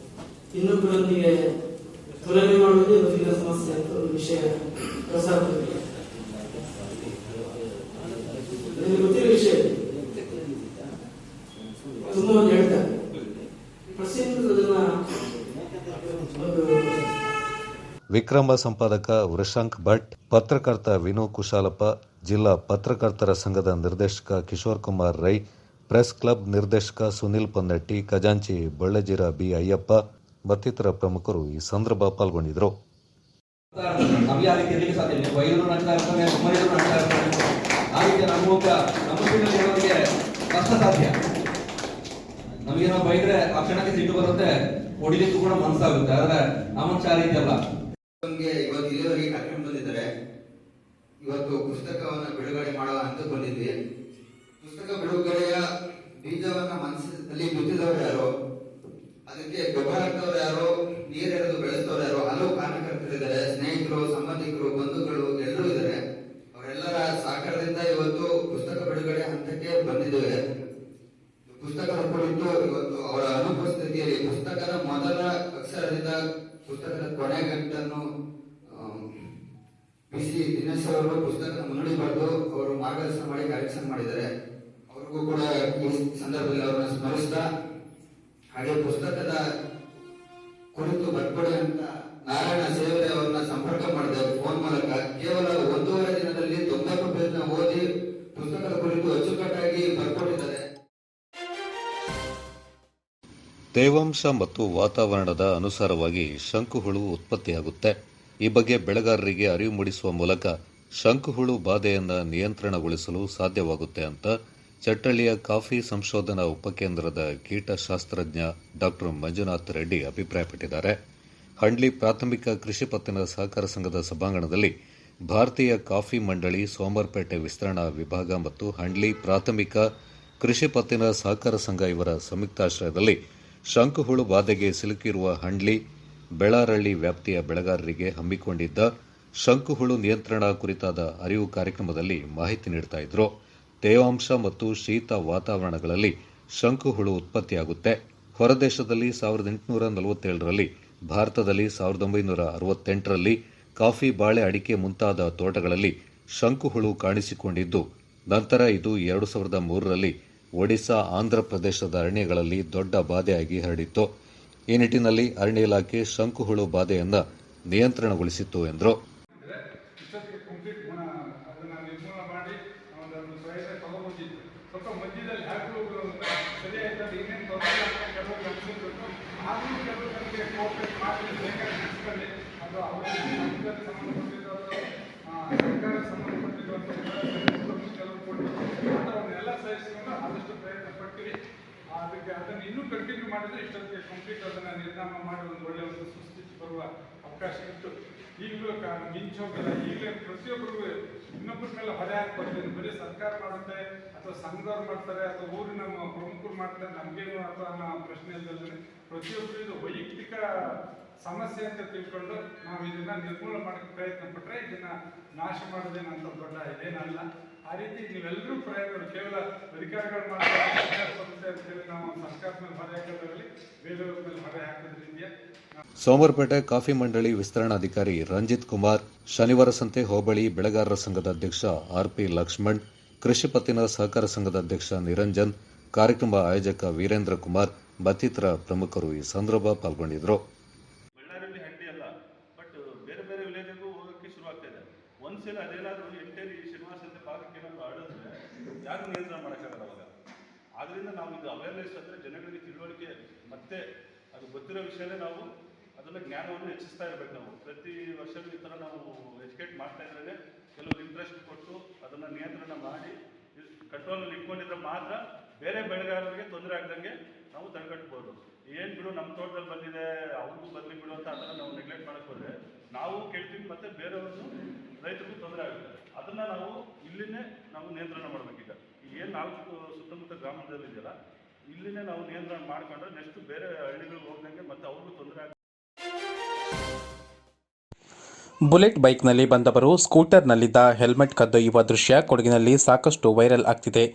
ಇನ್ನೊಬ್ಬರೊಂದಿಗೆ ತುಲನೆ ಮಾಡುವುದೇ ಬದುಕಿನ ಸಮಸ್ಯೆ ಅಂತ ಒಂದು ವಿಷಯ ಪ್ರಸಾರದಲ್ಲಿ ಗೊತ್ತಿರೋ ವಿಷಯ. ತುಂಬಾ ಒಂದು ಹೇಳ್ತಾರೆ ವಿಕ್ರಮ ಸಂಪಾದಕ ವೃಷಾಂಕ್ ಭಟ್, ಪತ್ರಕರ್ತ ವಿನು ಕುಶಾಲಪ್ಪ, ಜಿಲ್ಲಾ ಪತ್ರಕರ್ತರ ಸಂಘದ ನಿರ್ದೇಶಕ ಕಿಶೋರ್ ಕುಮಾರ್ ರೈ, ಪ್ರೆಸ್ ಕ್ಲಬ್ ನಿರ್ದೇಶಕ ಸುನಿಲ್ ಪೊನ್ನಟ್ಟಿ, ಖಜಾಂಚಿ ಬಳ್ಳಜಿರ ಬಿ ಅಯ್ಯಪ್ಪ ಮತ್ತಿತರ ಪ್ರಮುಖರು ಈ ಸಂದರ್ಭ ಪಾಲ್ಗೊಂಡಿದ್ದರು. ನಮಗೇನೋ ಬೈದ್ರೆ ಆ ಕ್ಷಣಕ್ಕೆ ಸಿಟ್ಟು ಬರುತ್ತೆ, ಹೊಡಿಲಿಕ್ಕೂ ಕೂಡ ಮನಸ್ಸಾಗುತ್ತೆ. ಆದ್ರೆ ನಮ್ಮಂಶ ಆ ರೀತಿ ಅಲ್ಲ. ಇವತ್ತು ಇಲ್ಲಿವರೆಗೆ ಕರ್ಕೊಂಡು ಬಂದಿದ್ದಾರೆ. ಇವತ್ತು ಪುಸ್ತಕವನ್ನ ಬಿಡುಗಡೆ ಮಾಡುವ ಅಂತ ಬಂದಿದ್ವಿ. ಪುಸ್ತಕ ಬಿಡುಗಡೆಯ ಬೀಜವನ್ನ ಮನಸ್ಸಿನಲ್ಲಿ ಬಿತ್ತಿದವರು ಯಾರು, ಅದಕ್ಕೆ ಗೊಬ್ಬರ ಹಾಕಿದವರು ಯಾರು, ನೀರೆರೆದು ಬೆಳೆಸಿದವರು ಯಾರು, ಹಲವು ಕಾರಣಕರ್ತರಿದ್ದಾರೆ. ಸ್ನೇಹಿತರು, ಸಂಬಂಧಿಕರು, ಬಂಧುಗಳು ಎಲ್ಲರೂ ಇದ್ದಾರೆ. ಅವರೆಲ್ಲರ ಸಹಕಾರದಿಂದ ಇವತ್ತು ಪುಸ್ತಕ ಬಿಡುಗಡೆ ಹಂತಕ್ಕೆ ಬಂದಿದ್ದೇವೆ. ಪುಸ್ತಕದ ಕುರಿತು ಇವತ್ತು ಅವರ ಅನುಪಸ್ಥಿತಿಯಲ್ಲಿ ಪುಸ್ತಕದ ಮೊದಲ ಅಕ್ಷರದಿಂದ ಪುಸ್ತಕದ ಕೊನೆ ಗಂಟನ್ನು ಬಿಸಿ ದಿನೇಶ್ ಅವರು ಪುಸ್ತಕದ ಮುನ್ನುಡಿ ಬರೆದು ಅವರು ಮಾರ್ಗದರ್ಶನ ಮಾಡಿ ಕರೆಕ್ಷನ್ ಮಾಡಿದ್ದಾರೆ. ಅವ್ರಿಗೂ ಕೂಡ ಈ ಸಂದರ್ಭದಲ್ಲಿ ಅವರನ್ನ ಸ್ಮರಿಸ್ತಾ, ಹಾಗೆ ಪುಸ್ತಕದ ಕುರಿತು ಬರ್ಕೊಡಿ ಅಂತ ನಾರಾಯಣ ಸೇವರೆ ಅವರನ್ನ ಸಂಪರ್ಕ ಮಾಡಿದೆ ಫೋನ್ ಮೂಲಕ. ಕೇವಲ 1.5 ದಿನದಲ್ಲಿ 90 ಪೇಜ್ನ ಓದಿ ಪುಸ್ತಕದ ಕುರಿತು ಅಚ್ಚುಕಟ್ಟಾಗಿ ಬರ್ಕೊಟ್ಟಿದ್ದಾರೆ. ತೇವಾಂಶ ಮತ್ತು ವಾತಾವರಣದ ಅನುಸಾರವಾಗಿ ಶಂಕುಹುಳು ಉತ್ಪತ್ತಿಯಾಗುತ್ತೆ. ಈ ಬಗ್ಗೆ ಬೆಳೆಗಾರರಿಗೆ ಅರಿವು ಮೂಡಿಸುವ ಮೂಲಕ ಶಂಕುಹುಳು ಬಾಧೆಯನ್ನು ನಿಯಂತ್ರಣಗೊಳಿಸಲು ಸಾಧ್ಯವಾಗುತ್ತೆ ಅಂತ ಚಟ್ಟಳ್ಳಿಯ ಕಾಫಿ ಸಂಶೋಧನಾ ಉಪಕೇಂದ್ರದ ಕೀಟಶಾಸ್ತ್ರಜ್ಞ ಡಾಕ್ಟರ್ ಮಂಜುನಾಥ್ ರೆಡ್ಡಿ ಅಭಿಪ್ರಾಯಪಟ್ಟಿದ್ದಾರೆ. ಹಂಡ್ಲಿ ಪ್ರಾಥಮಿಕ ಕೃಷಿ ಪತ್ತಿನ ಸಹಕಾರ ಸಂಘದ ಸಭಾಂಗಣದಲ್ಲಿ ಭಾರತೀಯ ಕಾಫಿ ಮಂಡಳಿ ಸೋಮವಾರಪೇಟೆ ವಿಸ್ತರಣಾ ವಿಭಾಗ ಮತ್ತು ಹಂಡ್ಲಿ ಪ್ರಾಥಮಿಕ ಕೃಷಿ ಪತ್ತಿನ ಸಹಕಾರ ಸಂಘ ಇವರ ಸಂಯುಕ್ತಾಶ್ರಯದಲ್ಲಿ ಶಂಕುಹುಳು ಬಾಧೆಗೆ ಸಿಲುಕಿರುವ ಹಂಡ್ಲಿ ಬೆಳಾರಳ್ಳಿ ವ್ಯಾಪ್ತಿಯ ಬೆಳೆಗಾರರಿಗೆ ಹಮ್ಮಿಕೊಂಡಿದ್ದ ಶಂಕುಹುಳು ನಿಯಂತ್ರಣ ಕುರಿತಾದ ಅರಿವು ಕಾರ್ಯಕ್ರಮದಲ್ಲಿ ಮಾಹಿತಿ ನೀಡುತ್ತಾ ಇದ್ರು. ತೇವಾಂಶ ಮತ್ತು ಶೀತ ವಾತಾವರಣಗಳಲ್ಲಿ ಶಂಕುಹುಳು ಉತ್ಪತ್ತಿಯಾಗುತ್ತೆ. ಹೊರದೇಶದಲ್ಲಿ 1847ರಲ್ಲಿ, ಭಾರತದಲ್ಲಿ 1968ರಲ್ಲಿ ಕಾಫಿ, ಬಾಳೆ, ಅಡಿಕೆ ಮುಂತಾದ ತೋಟಗಳಲ್ಲಿ ಶಂಕುಹುಳು ಕಾಣಿಸಿಕೊಂಡಿದ್ದು, ನಂತರ ಇದು 2003ರಲ್ಲಿ ಒಡಿಶಾ, ಆಂಧ್ರಪ್ರದೇಶದ ಅರಣ್ಯಗಳಲ್ಲಿ ದೊಡ್ಡ ಬಾಧೆಯಾಗಿ ಹರಡಿತ್ತು. ಈ ನಿಟ್ಟಿನಲ್ಲಿ ಅರಣ್ಯ ಇಲಾಖೆ ಶಂಕುಹುಳು ಬಾಧೆಯನ್ನು ನಿಯಂತ್ರಣಗೊಳಿಸಿತ್ತು ಎಂದರು. ಅದನ್ನು ಇನ್ನೂ ಕಂಟಿನ್ಯೂ ಮಾಡಿದ್ರೆ ಇಷ್ಟೊತ್ತಿಗೆ ಕಂಪ್ಲೀಟ್ ಅದನ್ನು ನಿರ್ನಾಮ ಮಾಡಿ ಒಂದು ಒಳ್ಳೆಯ ಒಂದು ಸುಸ್ಥಿತಿ ಬರುವ ಅವಕಾಶ ಇತ್ತು. ಈಗಲೂ ಮಿಂಚೋಗಲ್ಲ. ಈಗಲೇ ಪ್ರತಿಯೊಬ್ಬರಿಗೂ ಇನ್ನೊಬ್ಬರ ಮೇಲೆ ಹೊರೆ ಹಾಕ್ಬಾರ್ದು. ಬರೀ ಸರ್ಕಾರ ಮಾಡುತ್ತೆ ಅಥವಾ ಸಂಘದವ್ರು ಮಾಡ್ತಾರೆ ಅಥವಾ ಊರಿನ ಪ್ರಮುಖರು ಮಾಡ್ತಾರೆ, ನಮಗೇನು ಅಥವಾ ನಾವು ಪ್ರಶ್ನೆ ಇಲ್ಲದ್ರೆ ಪ್ರತಿಯೊಬ್ಬರು ಇದು ವೈಯಕ್ತಿಕ ಸಮಸ್ಯೆ ಅಂತ ತಿಳ್ಕೊಂಡು ನಾವು ಇದನ್ನ ನಿರ್ಮೂಲನೆ ಮಾಡೋಕ್ಕೆ ಪ್ರಯತ್ನ ಪಟ್ಟರೆ ಇದನ್ನ ನಾಶ ಮಾಡೋದೇನಂತ ದೊಡ್ಡ ಇದೇನಲ್ಲ. ಆ ರೀತಿ ನೀವೆಲ್ಲರೂ ಪ್ರಯತ್ನ ಕೇವಲ ಅಧಿಕಾರಿಗಳು ಅಂತೇಳಿ ನಾವು ಸರ್ಕಾರದ ಮೇಲೆ ಹೊರೆ ಹಾಕೋದ್ರಲ್ಲಿ ಬೇರೆಯವ್ರ ಮೇಲೆ ಹೊರೆ ಹಾಕೋದ್ರಿಂದ. ಸೋಮವಾರಪೇಟೆ ಕಾಫಿ ಮಂಡಳಿ ವಿಸ್ತರಣಾಧಿಕಾರಿ ರಂಜಿತ್ ಕುಮಾರ್, ಶನಿವಾರ ಸಂತೆ ಹೋಬಳಿ ಬೆಳೆಗಾರರ ಸಂಘದ ಅಧ್ಯಕ್ಷ ಆರ್ಪಿ ಲಕ್ಷ್ಮಣ್, ಕೃಷಿ ಪತ್ತಿನ ಸಹಕಾರ ಸಂಘದ ಅಧ್ಯಕ್ಷ ನಿರಂಜನ್, ಕಾರ್ಯಕ್ರಮ ಆಯೋಜಕ ವೀರೇಂದ್ರ ಕುಮಾರ್ ಮತ್ತಿತರ ಪ್ರಮುಖರು ಈ ಸಂದರ್ಭ ಪಾಲ್ಗೊಂಡಿದ್ದರು. ಬಳ್ಳಾರಿಯಲ್ಲಿ ಹಂಡಿ ಅಲ್ಲ, ಬಟ್ ಬೇರೆ ಬೇರೆ ವಿಲೇಜ್ಗೂ ಹೋಗೋಕ್ಕೆ ಶುರು ಆಗ್ತಾ ಇದೆ. ಒಂದ್ಸಲ ಅದೇನಾದರೂ ಎಂಟೇರಿ ಶ್ರೀನಿವಾಸ ಅಂತ ಭಾಗಕ್ಕೆ ಏನಾದರೂ ಆಡಿದ್ರೆ ಯಾರು ನಿಯಂತ್ರಣ ಮಾಡೋಕ್ಕಾಗಲ್ಲ ಅವಾಗ. ಆದ್ದರಿಂದ ನಾವು ಇದು ಅವೇರ್ನೆಸ್ ಅಂದರೆ ಜನಗಳಿಗೆ ತಿಳುವಳಿಕೆ ಮತ್ತೆ ಅದು ಗೊತ್ತಿರೋ ವಿಷಯನೇ ನಾವು ಅದನ್ನು ಜ್ಞಾನವನ್ನು ಹೆಚ್ಚಿಸ್ತಾ ಇರಬೇಕು. ನಾವು ಪ್ರತಿ ವರ್ಷವೂ ಈ ಥರ ನಾವು ಎಜುಕೇಟ್ ಮಾಡ್ತಾ ಇದ್ರೇ ಕೆಲವರು ಇಂಟ್ರೆಸ್ಟ್ ಕೊಟ್ಟು ಅದನ್ನು ನಿಯಂತ್ರಣ ಮಾಡಿ ಕಂಟ್ರೋಲಲ್ಲಿ ಇಟ್ಕೊಂಡಿದ್ರೆ ಮಾತ್ರ ಬೇರೆ ಬೆಳೆಗಾರರಿಗೆ ತೊಂದರೆ ಆಗ್ದಂಗೆ ನಾವು ತಡೆಗಟ್ಬೋದು. ಏನು ಬಿಡು ನಮ್ಮ ತೋಟದಲ್ಲಿ ಬಂದಿದೆ ಅವ್ರಿಗೂ ಬರಲಿ ಬಿಡು ಅಂತ ಆ ಥರ ನಾವು ನೆಗ್ಲೆಕ್ಟ್ ಮಾಡೋಕ್ಕೆ ಹೋದರೆ ನಾವು ಕೆಡ್ತೀವಿ ಮತ್ತು ಬೇರೆಯವ್ರನ್ನು ರೈತರಿಗೂ ತೊಂದರೆ ಆಗುತ್ತೆ. ಅದನ್ನು ನಾವು ಇಲ್ಲಿನೇ ನಾವು ನಿಯಂತ್ರಣ ಮಾಡಬೇಕೀಗ. ಏನು ನಾವು ಸುತ್ತಮುತ್ತ ಗ್ರಾಮದಲ್ಲಿದೆಯಲ್ಲ ಇಲ್ಲಿನೇ ನಾವು ನಿಯಂತ್ರಣ ಮಾಡಿಕೊಂಡ್ರೆ ನೆಕ್ಸ್ಟ್ ಬೇರೆ ಹಳ್ಳಿಗಳಿಗೆ ಹೋಗ್ದಂಗೆ ಮತ್ತು ಅವ್ರಿಗೂ ತೊಂದರೆ ಆಗುತ್ತೆ. ಬುಲೆಟ್ ಬೈಕ್ನಲ್ಲಿ ಬಂದವರು ಸ್ಕೂಟರ್ನಲ್ಲಿದ್ದ ಹೆಲ್ಮೆಟ್ ಕದ್ದೊಯ್ಯುವ ದೃಶ್ಯ ಕೊಡಗಿನಲ್ಲಿ ಸಾಕಷ್ಟು ವೈರಲ್ ಆಗ್ತಿದೆ.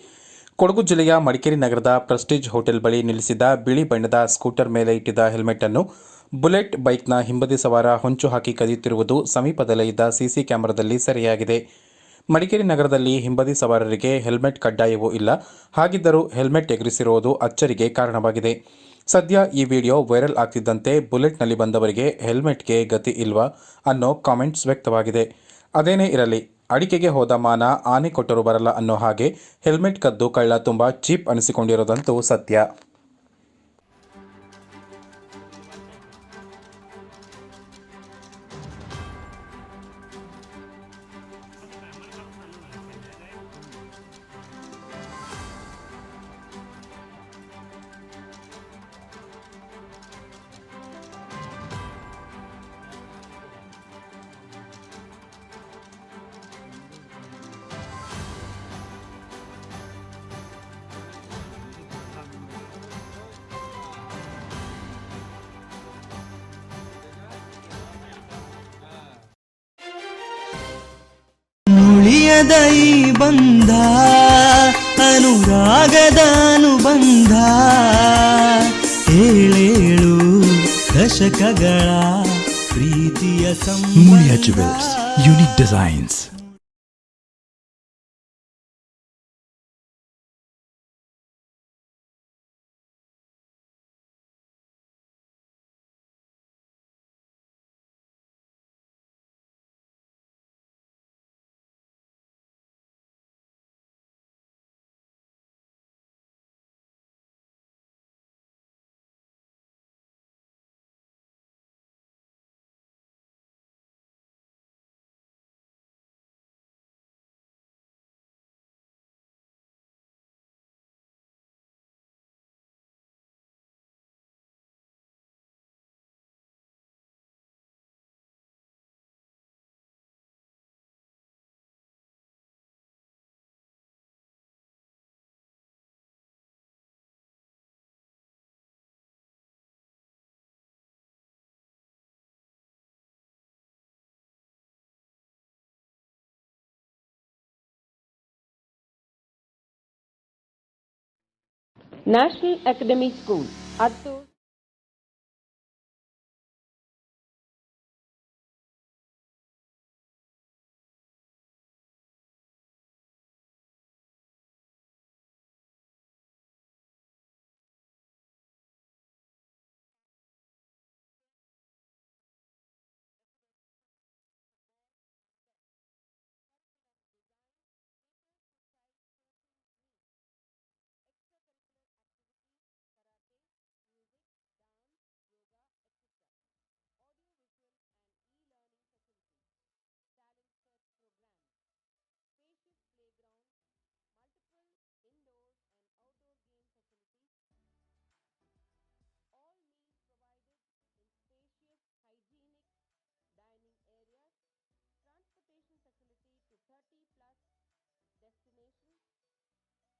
ಕೊಡಗು ಜಿಲ್ಲೆಯ ಮಡಿಕೇರಿ ನಗರದ ಪ್ರೆಸ್ಟೀಜ್ ಹೋಟೆಲ್ ಬಳಿ ನಿಲ್ಲಿಸಿದ ಬಿಳಿ ಬಣ್ಣದ ಸ್ಕೂಟರ್ ಮೇಲೆ ಇಟ್ಟಿದ್ದ ಹೆಲ್ಮೆಟ್ ಅನ್ನು ಬುಲೆಟ್ ಬೈಕ್ನ ಹಿಂಬದಿ ಸವಾರ ಹೊಂಚು ಹಾಕಿ ಕದಿಯುತ್ತಿರುವುದು ಸಮೀಪದಲ್ಲೇ ಇದ್ದ ಸಿಸಿ ಕ್ಯಾಮೆರಾದಲ್ಲಿ ಸೆರೆಯಾಗಿದೆ. ಮಡಿಕೇರಿ ನಗರದಲ್ಲಿ ಹಿಂಬದಿ ಸವಾರರಿಗೆ ಹೆಲ್ಮೆಟ್ ಕಡ್ಡಾಯವೂ ಇಲ್ಲ. ಹಾಗಿದ್ದರೂ ಹೆಲ್ಮೆಟ್ ಎಗರಿಸಿರುವುದು ಅಚ್ಚರಿಗೆ ಕಾರಣವಾಗಿದೆ. ಸದ್ಯ ಈ ವಿಡಿಯೋ ವೈರಲ್ ಆಗ್ತಿದ್ದಂತೆ ಬುಲೆಟ್ನಲ್ಲಿ ಬಂದವರಿಗೆ ಹೆಲ್ಮೆಟ್ಗೆ ಗತಿ ಇಲ್ವಾ ಅನ್ನೋ ಕಾಮೆಂಟ್ಸ್ ವ್ಯಕ್ತವಾಗಿದೆ. ಅದೇನೇ ಇರಲಿ, ಅಡಿಕೆಗೆ ಹೋದ ಮಾನ ಆನೆ ಕೊಟ್ಟರೂ ಬರಲ್ಲ ಅನ್ನೋ ಹಾಗೆ ಹೆಲ್ಮೆಟ್ ಕದ್ದು ಕಳ್ಳ ತುಂಬ ಚೀಪ್ ಅನಿಸಿಕೊಂಡಿರೋದಂತೂ ಸತ್ಯ. ಉಳಿಯದ ಈ ಬಂಧ ಅನುರಾಗದ ಅನುಬಂಧ ಏಳೇಳು ದಶಕಗಳ ಪ್ರೀತಿಯ Mulia Jewels, unique designs. National academy school ಅತ್ತು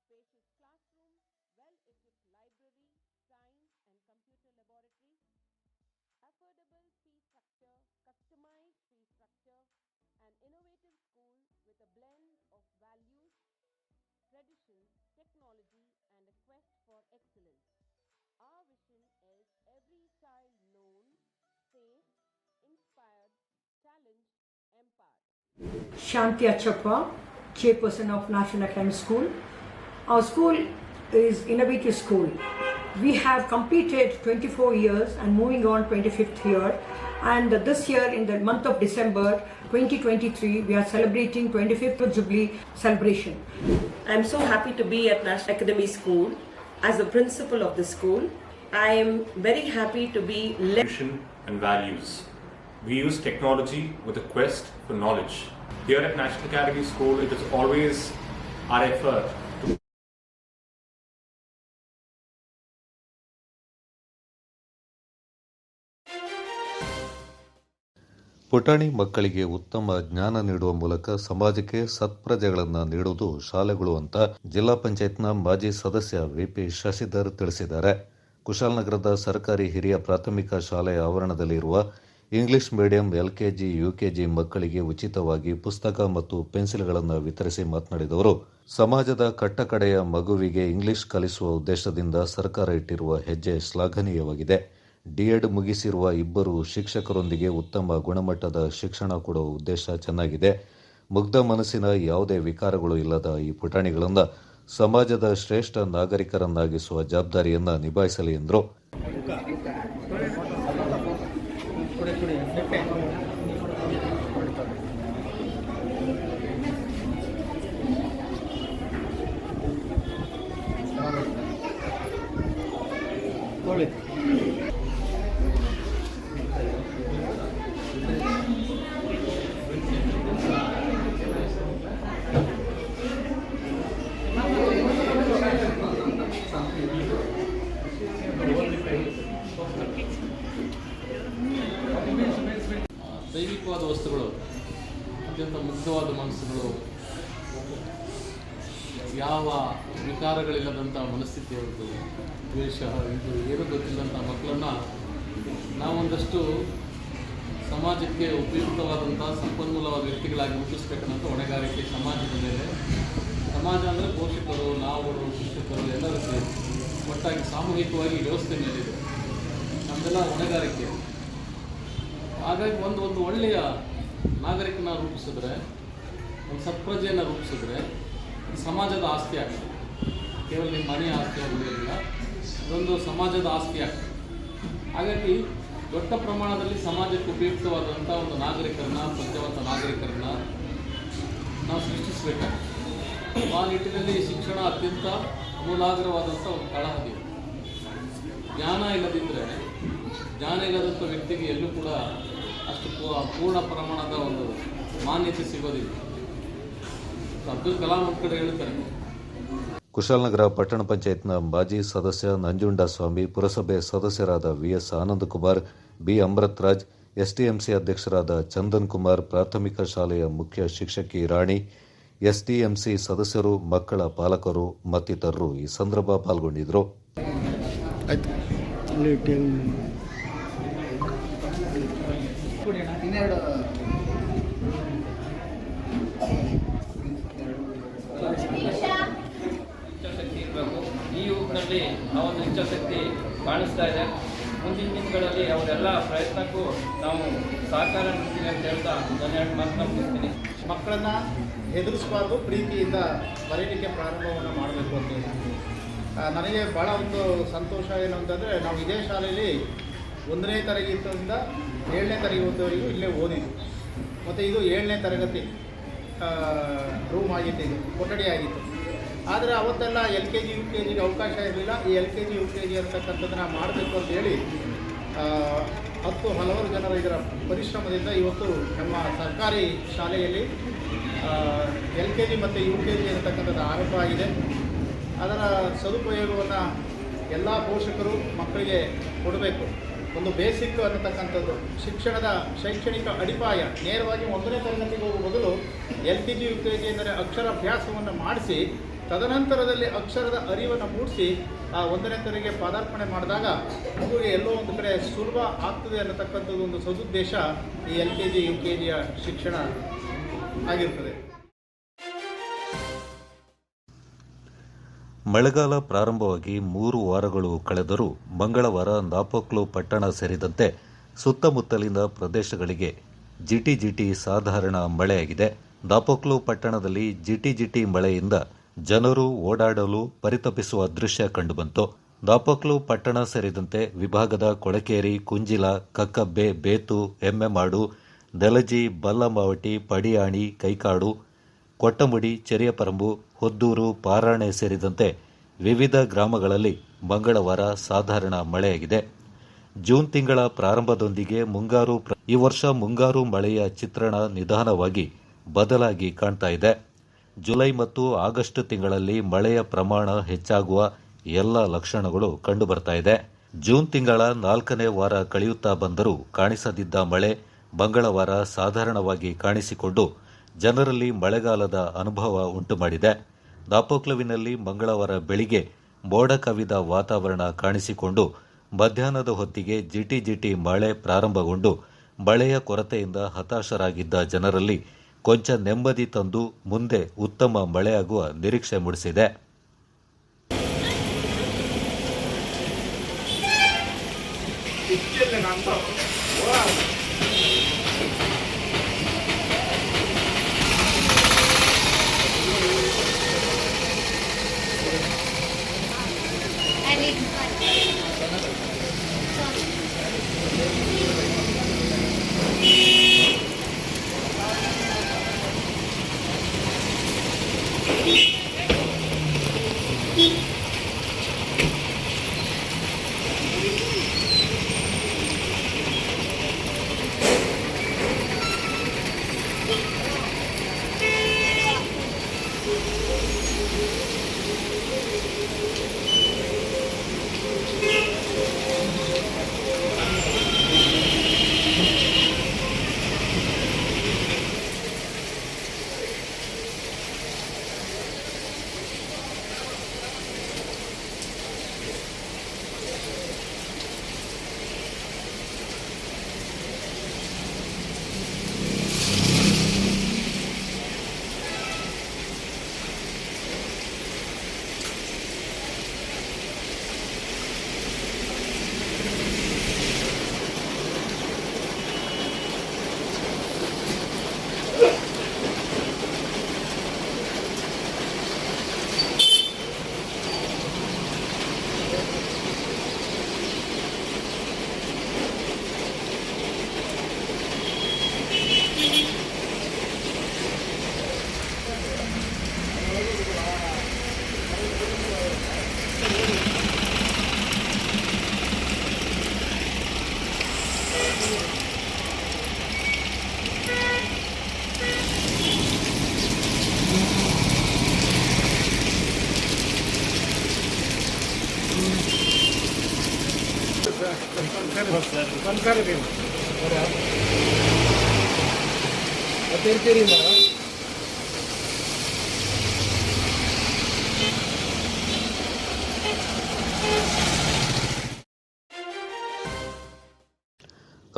spacious classroom, well-equipped library, science and computer laboratories, affordable fee structure, customized fee structure, an innovative school with a blend of values, traditions, technology and a quest for excellence. Our vision is every child known, safe, inspired, talent, empowered. Shanti Achappa, Chairperson of National Academy School. Our school is innovative school. We have completed 24 years and moving on 25th year. And this year in the month of December 2023, we are celebrating 25th Jubilee celebration. I am so happy to be at National Academy School as the principal of the school. I am very happy to be mission and values. We use technology with a quest for knowledge. Here at National Academy School, it is always our effort to ಪುಟಾಣಿ ಮಕ್ಕಳಿಗೆ ಉತ್ತಮ ಜ್ಞಾನ ನೀಡುವ ಮೂಲಕ ಸಮಾಜಕ್ಕೆ ಸತ್ಪ್ರಜೆಗಳನ್ನು ನೀಡುವುದು ಶಾಲೆಗಳು ಅಂತ ಜಿಲ್ಲಾ ಪಂಚಾಯತ್ನ ಮಾಜಿ ಸದಸ್ಯ ವಿಪಿ ಶಶಿಧರ್ ತಿಳಿಸಿದ್ದಾರೆ. ಕುಶಾಲನಗರದ ಸರ್ಕಾರಿ ಹಿರಿಯ ಪ್ರಾಥಮಿಕ ಶಾಲೆಯ ಆವರಣದಲ್ಲಿರುವ ಇಂಗ್ಲಿಷ್ ಮೀಡಿಯಂ ಎಲ್ಕೆಜಿ ಯುಕೆಜಿ ಮಕ್ಕಳಿಗೆ ಉಚಿತವಾಗಿ ಪುಸ್ತಕ ಮತ್ತು ಪೆನ್ಸಿಲ್ಗಳನ್ನು ವಿತರಿಸಿ ಮಾತನಾಡಿದವರು, ಸಮಾಜದ ಕಟ್ಟಕಡೆಯ ಮಗುವಿಗೆ ಇಂಗ್ಲಿಷ್ ಕಲಿಸುವ ಉದ್ದೇಶದಿಂದ ಸರ್ಕಾರ ಇಟ್ಟಿರುವ ಹೆಜ್ಜೆ ಶ್ಲಾಘನೀಯವಾಗಿದೆ. ಡಿಎಡ್ ಮುಗಿಸಿರುವ ಇಬ್ಬರು ಶಿಕ್ಷಕರೊಂದಿಗೆ ಉತ್ತಮ ಗುಣಮಟ್ಟದ ಶಿಕ್ಷಣ ಕೊಡುವ ಉದ್ದೇಶ ಚೆನ್ನಾಗಿದೆ. ಮುಗ್ಧ ಮನಸ್ಸಿನ ಯಾವುದೇ ವಿಕಾರಗಳು ಇಲ್ಲದ ಈ ಪುಟಾಣಿಗಳನ್ನು ಸಮಾಜದ ಶ್ರೇಷ್ಠ ನಾಗರಿಕರನ್ನಾಗಿಸುವ ಜವಾಬ್ದಾರಿಯನ್ನು ನಿಭಾಯಿಸಲಿ ಎಂದರು. ದೈವಿಕವಾದ ವಸ್ತುಗಳು, ಅತ್ಯಂತ ಮುಗ್ಧವಾದ ಮನಸ್ಸುಗಳು, ಯಾವ ವಿಕಾರಗಳಿಲ್ಲದಂಥ ಮನಸ್ಥಿತಿ ಅವ್ರದ್ದು, ದ್ವೇಷ ಇದು ಏನೂ ಗೊತ್ತಿಲ್ಲದಂಥ ಮಕ್ಕಳನ್ನು ನಾವೊಂದಷ್ಟು ಸಮಾಜಕ್ಕೆ ಉಪಯುಕ್ತವಾದಂಥ ಸಂಪನ್ಮೂಲವಾದ ವ್ಯಕ್ತಿಗಳಾಗಿ ರೂಪಿಸಬೇಕನ್ನೋಂಥ ಹೊಣೆಗಾರಿಕೆ ಸಮಾಜದ ಮೇಲೆ. ಸಮಾಜ ಅಂದರೆ ಪೋಷಕರು, ನಾವುಗಳು, ಶಿಕ್ಷಕರು ಎಲ್ಲರೂ ಸೇರಿ ಒಟ್ಟಾಗಿ ಸಾಮೂಹಿಕವಾಗಿ ವ್ಯವಸ್ಥೆ ಮೇಲಿದೆ. ನಮ್ಮೆಲ್ಲ ಹೊಣೆಗಾರಿಕೆ. ಹಾಗಾಗಿ ಒಂದು ಒಳ್ಳೆಯ ನಾಗರಿಕನ ರೂಪಿಸಿದ್ರೆ, ಒಂದು ಸತ್ಪ್ರಜೆಯನ್ನು ರೂಪಿಸಿದ್ರೆ ಸಮಾಜದ ಆಸ್ತಿ ಆಗ್ತದೆ. ಕೇವಲ ನಿಮ್ಮ ಮನೆಯ ಆಸ್ತಿ ಆಗುವುದಿಲ್ಲ, ಇದೊಂದು ಸಮಾಜದ ಆಸ್ತಿ ಆಗ್ತದೆ. ಹಾಗಾಗಿ ದೊಡ್ಡ ಪ್ರಮಾಣದಲ್ಲಿ ಸಮಾಜಕ್ಕೆ ಉಪಯುಕ್ತವಾದಂಥ ಒಂದು ನಾಗರಿಕರನ್ನ, ಪ್ರಜ್ಞಾವಂತ ನಾಗರಿಕರನ್ನ ನಾವು ಸೃಷ್ಟಿಸಬೇಕಾಗ್ತದೆ. ಆ ನಿಟ್ಟಿನಲ್ಲಿ ಶಿಕ್ಷಣ ಅತ್ಯಂತ ಅಮೂಲಾಗ್ರವಾದಂಥ ಒಂದು ತಳಹದಿ. ಜ್ಞಾನ ಇಲ್ಲದಂಥ ವ್ಯಕ್ತಿಗೆ ಎಲ್ಲೂ ಕೂಡ ಅಷ್ಟು ಪೂರ್ಣ ಪ್ರಮಾಣದ ಒಂದು ಮಾನ್ಯತೆ ಸಿಗೋದಿಲ್ಲ. ಅಬ್ದುಲ್ ಕಲಾಂ ಒಂದು ಕಡೆ ಹೇಳ್ತಾರೆ. ಕುಶಾಲನಗರ ಪಟ್ಟಣ ಪಂಚಾಯತ್ನ ಮಾಜಿ ಸದಸ್ಯ ನಂಜುಂಡಸ್ವಾಮಿ, ಪುರಸಭೆ ಸದಸ್ಯರಾದ VS Anandakumar, B Amritraj, STMC ಅಧ್ಯಕ್ಷರಾದ ಚಂದನ್ ಕುಮಾರ್, ಪ್ರಾಥಮಿಕ ಶಾಲೆಯ ಮುಖ್ಯ ಶಿಕ್ಷಕಿ ರಾಣಿ, ಎಸ್ಟಿಎಂಸಿ ಸದಸ್ಯರು, ಮಕ್ಕಳ ಪಾಲಕರು ಮತ್ತಿತರರು ಈ ಸಂದರ್ಭ ಪಾಲ್ಗೊಂಡಿದ್ದರು. ಈ ಅವರಲ್ಲಿ ಆ ಒಂದು ಇಚ್ಛಾಶಕ್ತಿ ಕಾಣಿಸ್ತಾ ಇದೆ. ಮುಂದಿನ ದಿನಗಳಲ್ಲಿ ಅವರೆಲ್ಲ ಪ್ರಯತ್ನಕ್ಕೂ ನಾವು ಸಹಕಾರ ನೀಡ್ತೀವಿ ಅಂತ ಹೇಳ್ತಾ ನಾನು ಎರಡು ಮಾತನ್ನ ಮುಗಿಸ್ತೀನಿ. ಮಕ್ಕಳನ್ನು ಹೆದರಿಸಬಾರ್ದು, ಪ್ರೀತಿಯಿಂದ ಬರೀಲಿಕ್ಕೆ ಪ್ರಾರಂಭವನ್ನು ಮಾಡಬೇಕು ಅಂತೇಳಿ ನನಗೆ ಭಾಳ ಒಂದು ಸಂತೋಷ ಏನು ಅಂತಂದರೆ, ನಾವು ಇದೇ ಶಾಲೆಯಲ್ಲಿ 1ನೇ ತರಗತಿಯಿಂದ 7ನೇ ತರಗತಿವರೆಗೂ ಇಲ್ಲೇ ಓದಿದ್ದು. ಮತ್ತು ಇದು 7ನೇ ತರಗತಿ ರೂಮ್ ಆಗಿತ್ತು, ಇದು ಕೊಠಡಿ ಆಗಿತ್ತು. ಆದರೆ ಅವತ್ತೆಲ್ಲ LKG UKGಗೆ ಅವಕಾಶ ಇರಲಿಲ್ಲ. ಈ LKG UKG ಅಂತಕ್ಕಂಥದ್ದನ್ನು ಮಾಡಬೇಕು ಅಂತೇಳಿ ಹಲವಾರು ಜನರ ಇದರ ಪರಿಶ್ರಮದಿಂದ ಇವತ್ತು ನಮ್ಮ ಸರ್ಕಾರಿ ಶಾಲೆಯಲ್ಲಿ LKG ಮತ್ತು UKG ಅಂತಕ್ಕಂಥದ್ದು ಆರಂಭ ಆಗಿದೆ. ಅದರ ಸದುಪಯೋಗವನ್ನು ಎಲ್ಲ ಪೋಷಕರು ಮಕ್ಕಳಿಗೆ ಕೊಡಬೇಕು. ಒಂದು ಬೇಸಿಕ್ ಅನ್ನತಕ್ಕಂಥದ್ದು ಶಿಕ್ಷಣದ ಶೈಕ್ಷಣಿಕ ಅಡಿಪಾಯ. ನೇರವಾಗಿ 1ನೇ ತರಗತಿಗೆ ಹೋಗುವ ಬದಲು LKG UKG ಅಂದರೆ ಅಕ್ಷರಾಭ್ಯಾಸವನ್ನು ಮಾಡಿಸಿ, ತದನಂತರದಲ್ಲಿ ಅಕ್ಷರದ ಅರಿವನ್ನು ಮೂಡಿಸಿ ಆ 1ನೇ ತರಗತಿಗೆ ಪಾದಾರ್ಪಣೆ ಮಾಡಿದಾಗ ಮಗುವಿಗೆ ಎಲ್ಲೋ ಒಂದು ಕಡೆ ಸುಲಭ ಆಗ್ತದೆ ಅನ್ನತಕ್ಕಂಥದ್ದು ಒಂದು ಸದುದ್ದೇಶ ಈ LKG UKGಯ ಶಿಕ್ಷಣ ಆಗಿರ್ತದೆ. ಮಳೆಗಾಲ ಪ್ರಾರಂಭವಾಗಿ 3 ವಾರಗಳು ಕಳೆದರೂ ಮಂಗಳವಾರ ನಾಪೋಕ್ಲು ಪಟ್ಟಣ ಸೇರಿದಂತೆ ಸುತ್ತಮುತ್ತಲಿನ ಪ್ರದೇಶಗಳಿಗೆ ಜಿಟಿ ಸಾಧಾರಣ ಮಳೆಯಾಗಿದೆ. ನಾಪೋಕ್ಲು ಪಟ್ಟಣದಲ್ಲಿ ಜಿಟಿ ಮಳೆಯಿಂದ ಜನರು ಓಡಾಡಲು ಪರಿತಪಿಸುವ ದೃಶ್ಯ ಕಂಡುಬಂತು. ನಾಪೋಕ್ಲು ಪಟ್ಟಣ ಸೇರಿದಂತೆ ವಿಭಾಗದ ಕೊಳಕೇರಿ, ಕುಂಜಿಲ, ಕಕ್ಕಬ್ಬೆ, ಬೇತು, ಎಮ್ಮೆಮಾಡು, ನೆಲಜಿ, ಬಲ್ಲಮಾವಟಿ, ಪಡಿಯಾಣಿ, ಕೈಕಾಡು, ಕೊಟ್ಟಮುಡಿ, ಚೆರಿಯಪರಂಬು, ಹೊದ್ದೂರು, ಪಾರಾಣೆ ಸೇರಿದಂತೆ ವಿವಿಧ ಗ್ರಾಮಗಳಲ್ಲಿ ಮಂಗಳವಾರ ಸಾಧಾರಣ ಮಳೆಯಾಗಿದೆ. ಜೂನ್ ತಿಂಗಳ ಪ್ರಾರಂಭದೊಂದಿಗೆ ಈ ವರ್ಷ ಮುಂಗಾರು ಮಳೆಯ ಚಿತ್ರಣ ನಿಧಾನವಾಗಿ ಬದಲಾಗಿ ಕಾಣ್ತಾ ಇದೆ. ಜುಲೈ ಮತ್ತು ಆಗಸ್ಟ್ ತಿಂಗಳಲ್ಲಿ ಮಳೆಯ ಪ್ರಮಾಣ ಹೆಚ್ಚಾಗುವ ಎಲ್ಲ ಲಕ್ಷಣಗಳು ಕಂಡುಬರ್ತಾ ಇದೆ. ಜೂನ್ ತಿಂಗಳ 4ನೇ ವಾರ ಕಳೆಯುತ್ತಾ ಬಂದರೂ ಕಾಣಿಸದಿದ್ದ ಮಳೆ ಮಂಗಳವಾರ ಸಾಧಾರಣವಾಗಿ ಕಾಣಿಸಿಕೊಂಡು ಜನರಲ್ಲಿ ಮಳೆಗಾಲದ ಅನುಭವ ಉಂಟುಮಾಡಿದೆ. ನಾಪೋಕ್ಲುವಿನಲ್ಲಿ ಮಂಗಳವಾರ ಬೆಳಿಗ್ಗೆ ಮೋಡ ಕವಿದ ವಾತಾವರಣ ಕಾಣಿಸಿಕೊಂಡು ಮಧ್ಯಾಹ್ನದ ಹೊತ್ತಿಗೆ ಜಿಟಿ ಮಳೆ ಪ್ರಾರಂಭಗೊಂಡು ಮಳೆಯ ಕೊರತೆಯಿಂದ ಹತಾಶರಾಗಿದ್ದ ಜನರಲ್ಲಿ ಕೊಂಚ ನೆಮ್ಮದಿ ತಂದು ಮುಂದೆ ಉತ್ತಮ ಮಳೆಯಾಗುವ ನಿರೀಕ್ಷೆ ಮೂಡಿಸಿದೆ.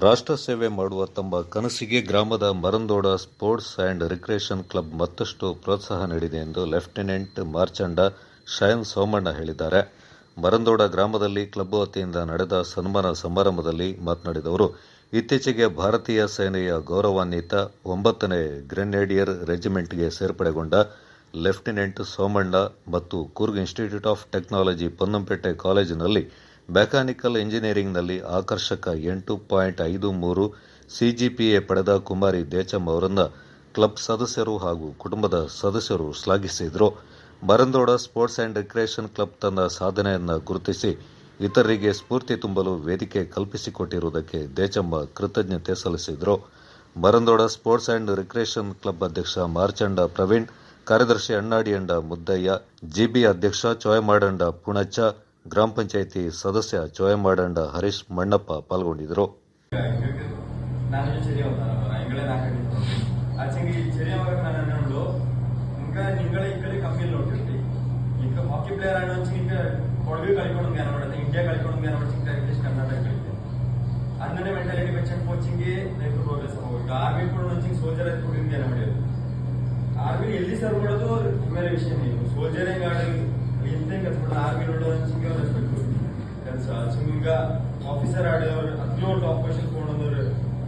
ರಾಷ್ಟ್ರ ಸೇವೆ ಮಾಡುವ ತಮ್ಮ ಕನಸಿಗೆ ಗ್ರಾಮದ Marandoda sports and recreation club ಮತ್ತಷ್ಟು ಪ್ರೋತ್ಸಾಹ ನೀಡಿದೆ ಎಂದು ಲೆಫ್ಟಿನೆಂಟ್ ಮಾರ್ಚಂಡ ಶಯನ್ ಸೋಮಣ್ಣ ಹೇಳಿದ್ದಾರೆ. ಮರಂದೋಡ ಗ್ರಾಮದಲ್ಲಿ ಕ್ಲಬ್ ವತಿಯಿಂದ ನಡೆದ ಸನ್ಮಾನ ಸಮಾರಂಭದಲ್ಲಿ ಮಾತನಾಡಿದವರು, ಇತ್ತೀಚೆಗೆ ಭಾರತೀಯ ಸೇನೆಯ ಗೌರವಾನ್ವಿತ 9ನೇ ಗ್ರೆನೇಡಿಯರ್ ರೆಜಿಮೆಂಟ್ಗೆ ಸೇರ್ಪಡೆಗೊಂಡ ಲೆಫ್ಟಿನೆಂಟ್ ಸೋಮಣ್ಣ ಮತ್ತು Coorg institute of technology Ponnampet ಕಾಲೇಜಿನಲ್ಲಿ ಮೆಕ್ಯಾನಿಕಲ್ ಇಂಜಿನಿಯರಿಂಗ್ನಲ್ಲಿ ಆಕರ್ಷಕ 8.53 ಸಿಜಿಪಿಎ ಪಡೆದ ಕುಮಾರಿ ದೇಚಮ್ಮ ಅವರನ್ನು ಕ್ಲಬ್ ಸದಸ್ಯರು ಹಾಗೂ ಕುಟುಂಬದ ಸದಸ್ಯರು ಶ್ಲಾಘಿಸಿದರು. Marandoda sports and recreation club ತನ್ನ ಸಾಧನೆಯನ್ನು ಗುರುತಿಸಿ ಇತರರಿಗೆ ಸ್ಫೂರ್ತಿ ತುಂಬಲು ವೇದಿಕೆ ಕಲ್ಪಿಸಿಕೊಟ್ಟಿರುವುದಕ್ಕೆ ದೇಚಮ್ಮ ಕೃತಜ್ಞತೆ ಸಲ್ಲಿಸಿದರು. Marandoda sports and recreation club ಅಧ್ಯಕ್ಷ ಮಾರ್ಚಂಡ ಪ್ರವೀಣ್, ಕಾರ್ಯದರ್ಶಿ ಅಣ್ಣಾಡಿಯಂಡ ಮುದ್ದಯ್ಯ, ಜಿಬಿ ಅಧ್ಯಕ್ಷ ಚೋಯಮಾಡಂಡ ಪುಣಚ್ಚ, ಗ್ರಾಮ ಪಂಚಾಯಿತಿ ಸದಸ್ಯ ಚೋಯಮಾಡಂಡ ಹರೀಶ್ ಮಣ್ಣಪ್ಪ ಪಾಲ್ಗೊಂಡಿದ್ದರು. ఇంకా నింగళ ఇక్కడ కంపెనీలో ఉంటుంది ఇంకా హాకీ ప్లేయర్ అయినా వచ్చి ఇంకా కొడవి కలుపుకోవడం కనబడుతుంది ఇండియా కలుపుకోవడం కనబడుతుంది ఇంకా ఇంగ్లీష్ కర్ణాటక కలిపి అందులోనే మెంటాಲಿಟಿ ಬೆಚ್ಚನ್ ಕೋಚಿಂಗ್ಗೆ ಲೈಫ್ ಪ್ರೋಗ್ರೆಸ್ ಆಗೋದು ಆರ್ಮಿ ಕೂಡ నుంచి ಸೋಲ್ಜರ್ ಆಗಿ ಕೂಡ ಕನಬಡಿಯೋದು ಆರ್ಮಿ ಎಲ್ಲಿ ಸರ್ವ್ ಮಾಡೋದು ಬೇರೆ ವಿಷಯ ನೀವು ಸೋಲ್ಜರೇ ಗಾಡಿ ಎಂತೆ ಕಲ್ತ್ಬಿಟ್ಟು ಆರ್ಮಿ ನೋಡೋ నుంచి ರೆಸ್ಪೆಕ್ಟ್ ಕೆಲಸ ఇంకా ಆಫೀಸರ್ ಆಡೋರು 17 ಟಾಪ್ ಪೊಸಿಷನ್ ತಗೊಂಡವರು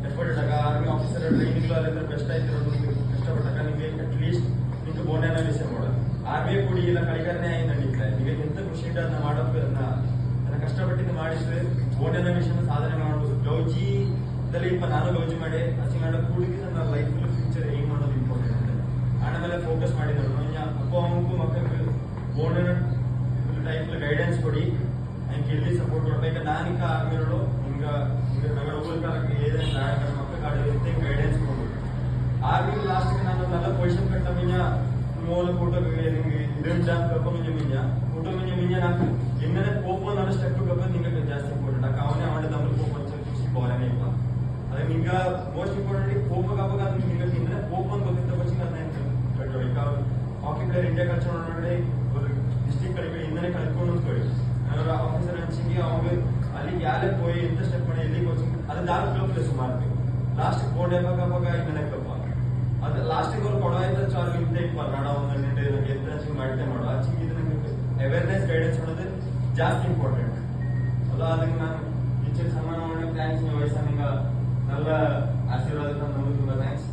ಎಫರ್ಟ್ ಇಟ್ಟಾಗ ಆರ್ಮಿ ಆಫೀಸರ್ ಟ್ರೈನಿಂಗ್ ಅಲ್ಲಿಂದ ಬೆಸ್ಟ್ ಆಯ್ತಿರೋದು ನಿಮಗೆ ಕಷ್ಟಪಟ್ಟಾಗ ನಿಮಗೆ ಅಟ್ಲೀಸ್ಟ್ ನಿಮ್ಗೆ ಬೋನೇನ ವಿಷಯ ಮಾಡೋದು ಆರ್ಮಿ ಕೂಡಿ ಇಲ್ಲ ಕಳಿಕರನೇ ನಡೀತಾರೆ ಈಗ ಎಂತ ಖುಷಿ ಅದನ್ನ ಮಾಡೋಕೆ ಅದನ್ನ ಕಷ್ಟಪಟ್ಟಿದ್ದು ಮಾಡಿದ್ರೆ ಬೋನೇನ ವಿಷಯ ಸಾಧನೆ ಮಾಡ್ಬೋದು. ಗೌಜಿದಲ್ಲಿ ನಾನು ಗೌಜಿ ಮಾಡಿ ಹಚ್ಚಿಂಗಾಡ ಕೂಡಿಗೆ ನನ್ನ ಲೈಫ್ ಫ್ಯೂಚರ್ ಏನ್ ಮಾಡೋದು ಇಂಪಾರ್ಟೆಂಟ್ ಆನ ಮೇಲೆ ಫೋಕಸ್ ಮಾಡಿದ್ರು ಅಪ್ಪ ಅಮ್ಮಗೂ ಮಕ್ಕಳಿಗೆ ಬೋನೇನ ಟೈಪ್ ಗೈಡೆನ್ಸ್ ಕೊಡಿ ಹಂಗೆ ಇಲ್ಲಿ ಸಪೋರ್ಟ್ ಕೊಡ್ಬೇಕು. ನಾನೀಗ ಆರ್ಮಿಗಳು ಹಿಂಗ ನಗರ ಊರ್ಕಾಲಕ್ಕೆ ಏನೇನು ನಾಯಕರ ಮಕ್ಕಳು ಕಾಡಿರುತ್ತೆ ಗೈಡೆನ್ಸ್ ಕೊಡ್ಬೋದು. ಆರ್ಮಿ ಲಾಸ್ಟ್ ನಾನು നല്ല പൊസിഷൻ കെട്ട മിഞ്ഞ മോള് ഫോട്ടോ ഇതും ജാം കപ്പം മിഞ്ഞ ഫോട്ടോ മിഞ്ഞ నాకు എങ്ങനെ പോപ്പോന്നാണ് സ്റ്റെപ്പ് കപ്പം നിങ്ങൾക്ക് ಜಾಸ್ತಿ ಇಂಪಾರ್ಟೆಂಟ್ ಆಗ ಅವನೇ ಅವನ ತಮ್ಮ പോപ്പൻ చూసి పోరానే ಇಲ್ಲ ಅದೇ ನಿಂಗ ಮೋಸ್ಟ್ ಇಂಪಾರ್ಟೆಂಟ್ పోప కప్ప ಅದು നിങ്ങൾക്ക് ഇങ്ങനെ പോപ്പൻ ಗೊತ್ತಿದ್ದ ಪಕ್ಷಿ ನಾನು ಕಟ್ಟೋ ಈಗ ಹಾಕಿ ಪ್ಲೇಯರ್ ಇಂಡಿಯಾ ಕಲ್ಚರ್ ನೋಡಿದ್ರೆ ಒಂದು ಡಿಸ್ಟ್ರಿಕ್ಟ್ ಕಡೆ ಇಂದನೇ ಕಲ್ತ್ಕೊಂಡು ಹೋಗ್ಕೊಳ್ಳಿ ಅವರ ಆಫೀಸರ್ ಹಂಚಿಗೆ ಅವಾಗ ಅಲ್ಲಿ ಯಾರೇ போய் ಎಂತ ಸ್ಟೆಪ್ ಮಾಡಿ ಎಲ್ಲಿ ಕೋಚಿಂಗ್ ಅದು ದಾರು ಕ್ಲಬ್ ಪ್ಲೇಸ್ ಮಾಡ್ತೀವಿ ಲಾಸ್ಟ್ ಕೋಡೆ ಕಪ್ಪ ಇಂದನೇ ಕಪ್ಪ ಅದು ಲಾಸ್ಟಿಗೆ ಅವ್ರು ಕೊಡೋಯ್ತು ಚಾಲು ಇಂತ ನಾಡ ಒಂದು ಎಂತ ಮಾಡಿದ್ದೆ ಮಾಡೋ ಆಚೆಗೆ ಇದು ನಿಮಗೆ ಅವೇರ್ನೆಸ್ ಗೈಡೆನ್ಸ್ ಮಾಡೋದು ಜಾಸ್ತಿ ಇಂಪಾರ್ಟೆಂಟ್ ಅಲ್ಲ. ಅದಕ್ಕೆ ನಾನು ಟೀಚರ್ ಸನ್ಮಾನ ಮಾಡಿ ಥ್ಯಾಂಕ್ಸ್ ವಯಸ್ಸು ನಿಂಗೆ നല്ല ಆಶೀರ್ವಾದ ನಮಗೆ ತುಂಬ ಥ್ಯಾಂಕ್ಸ್.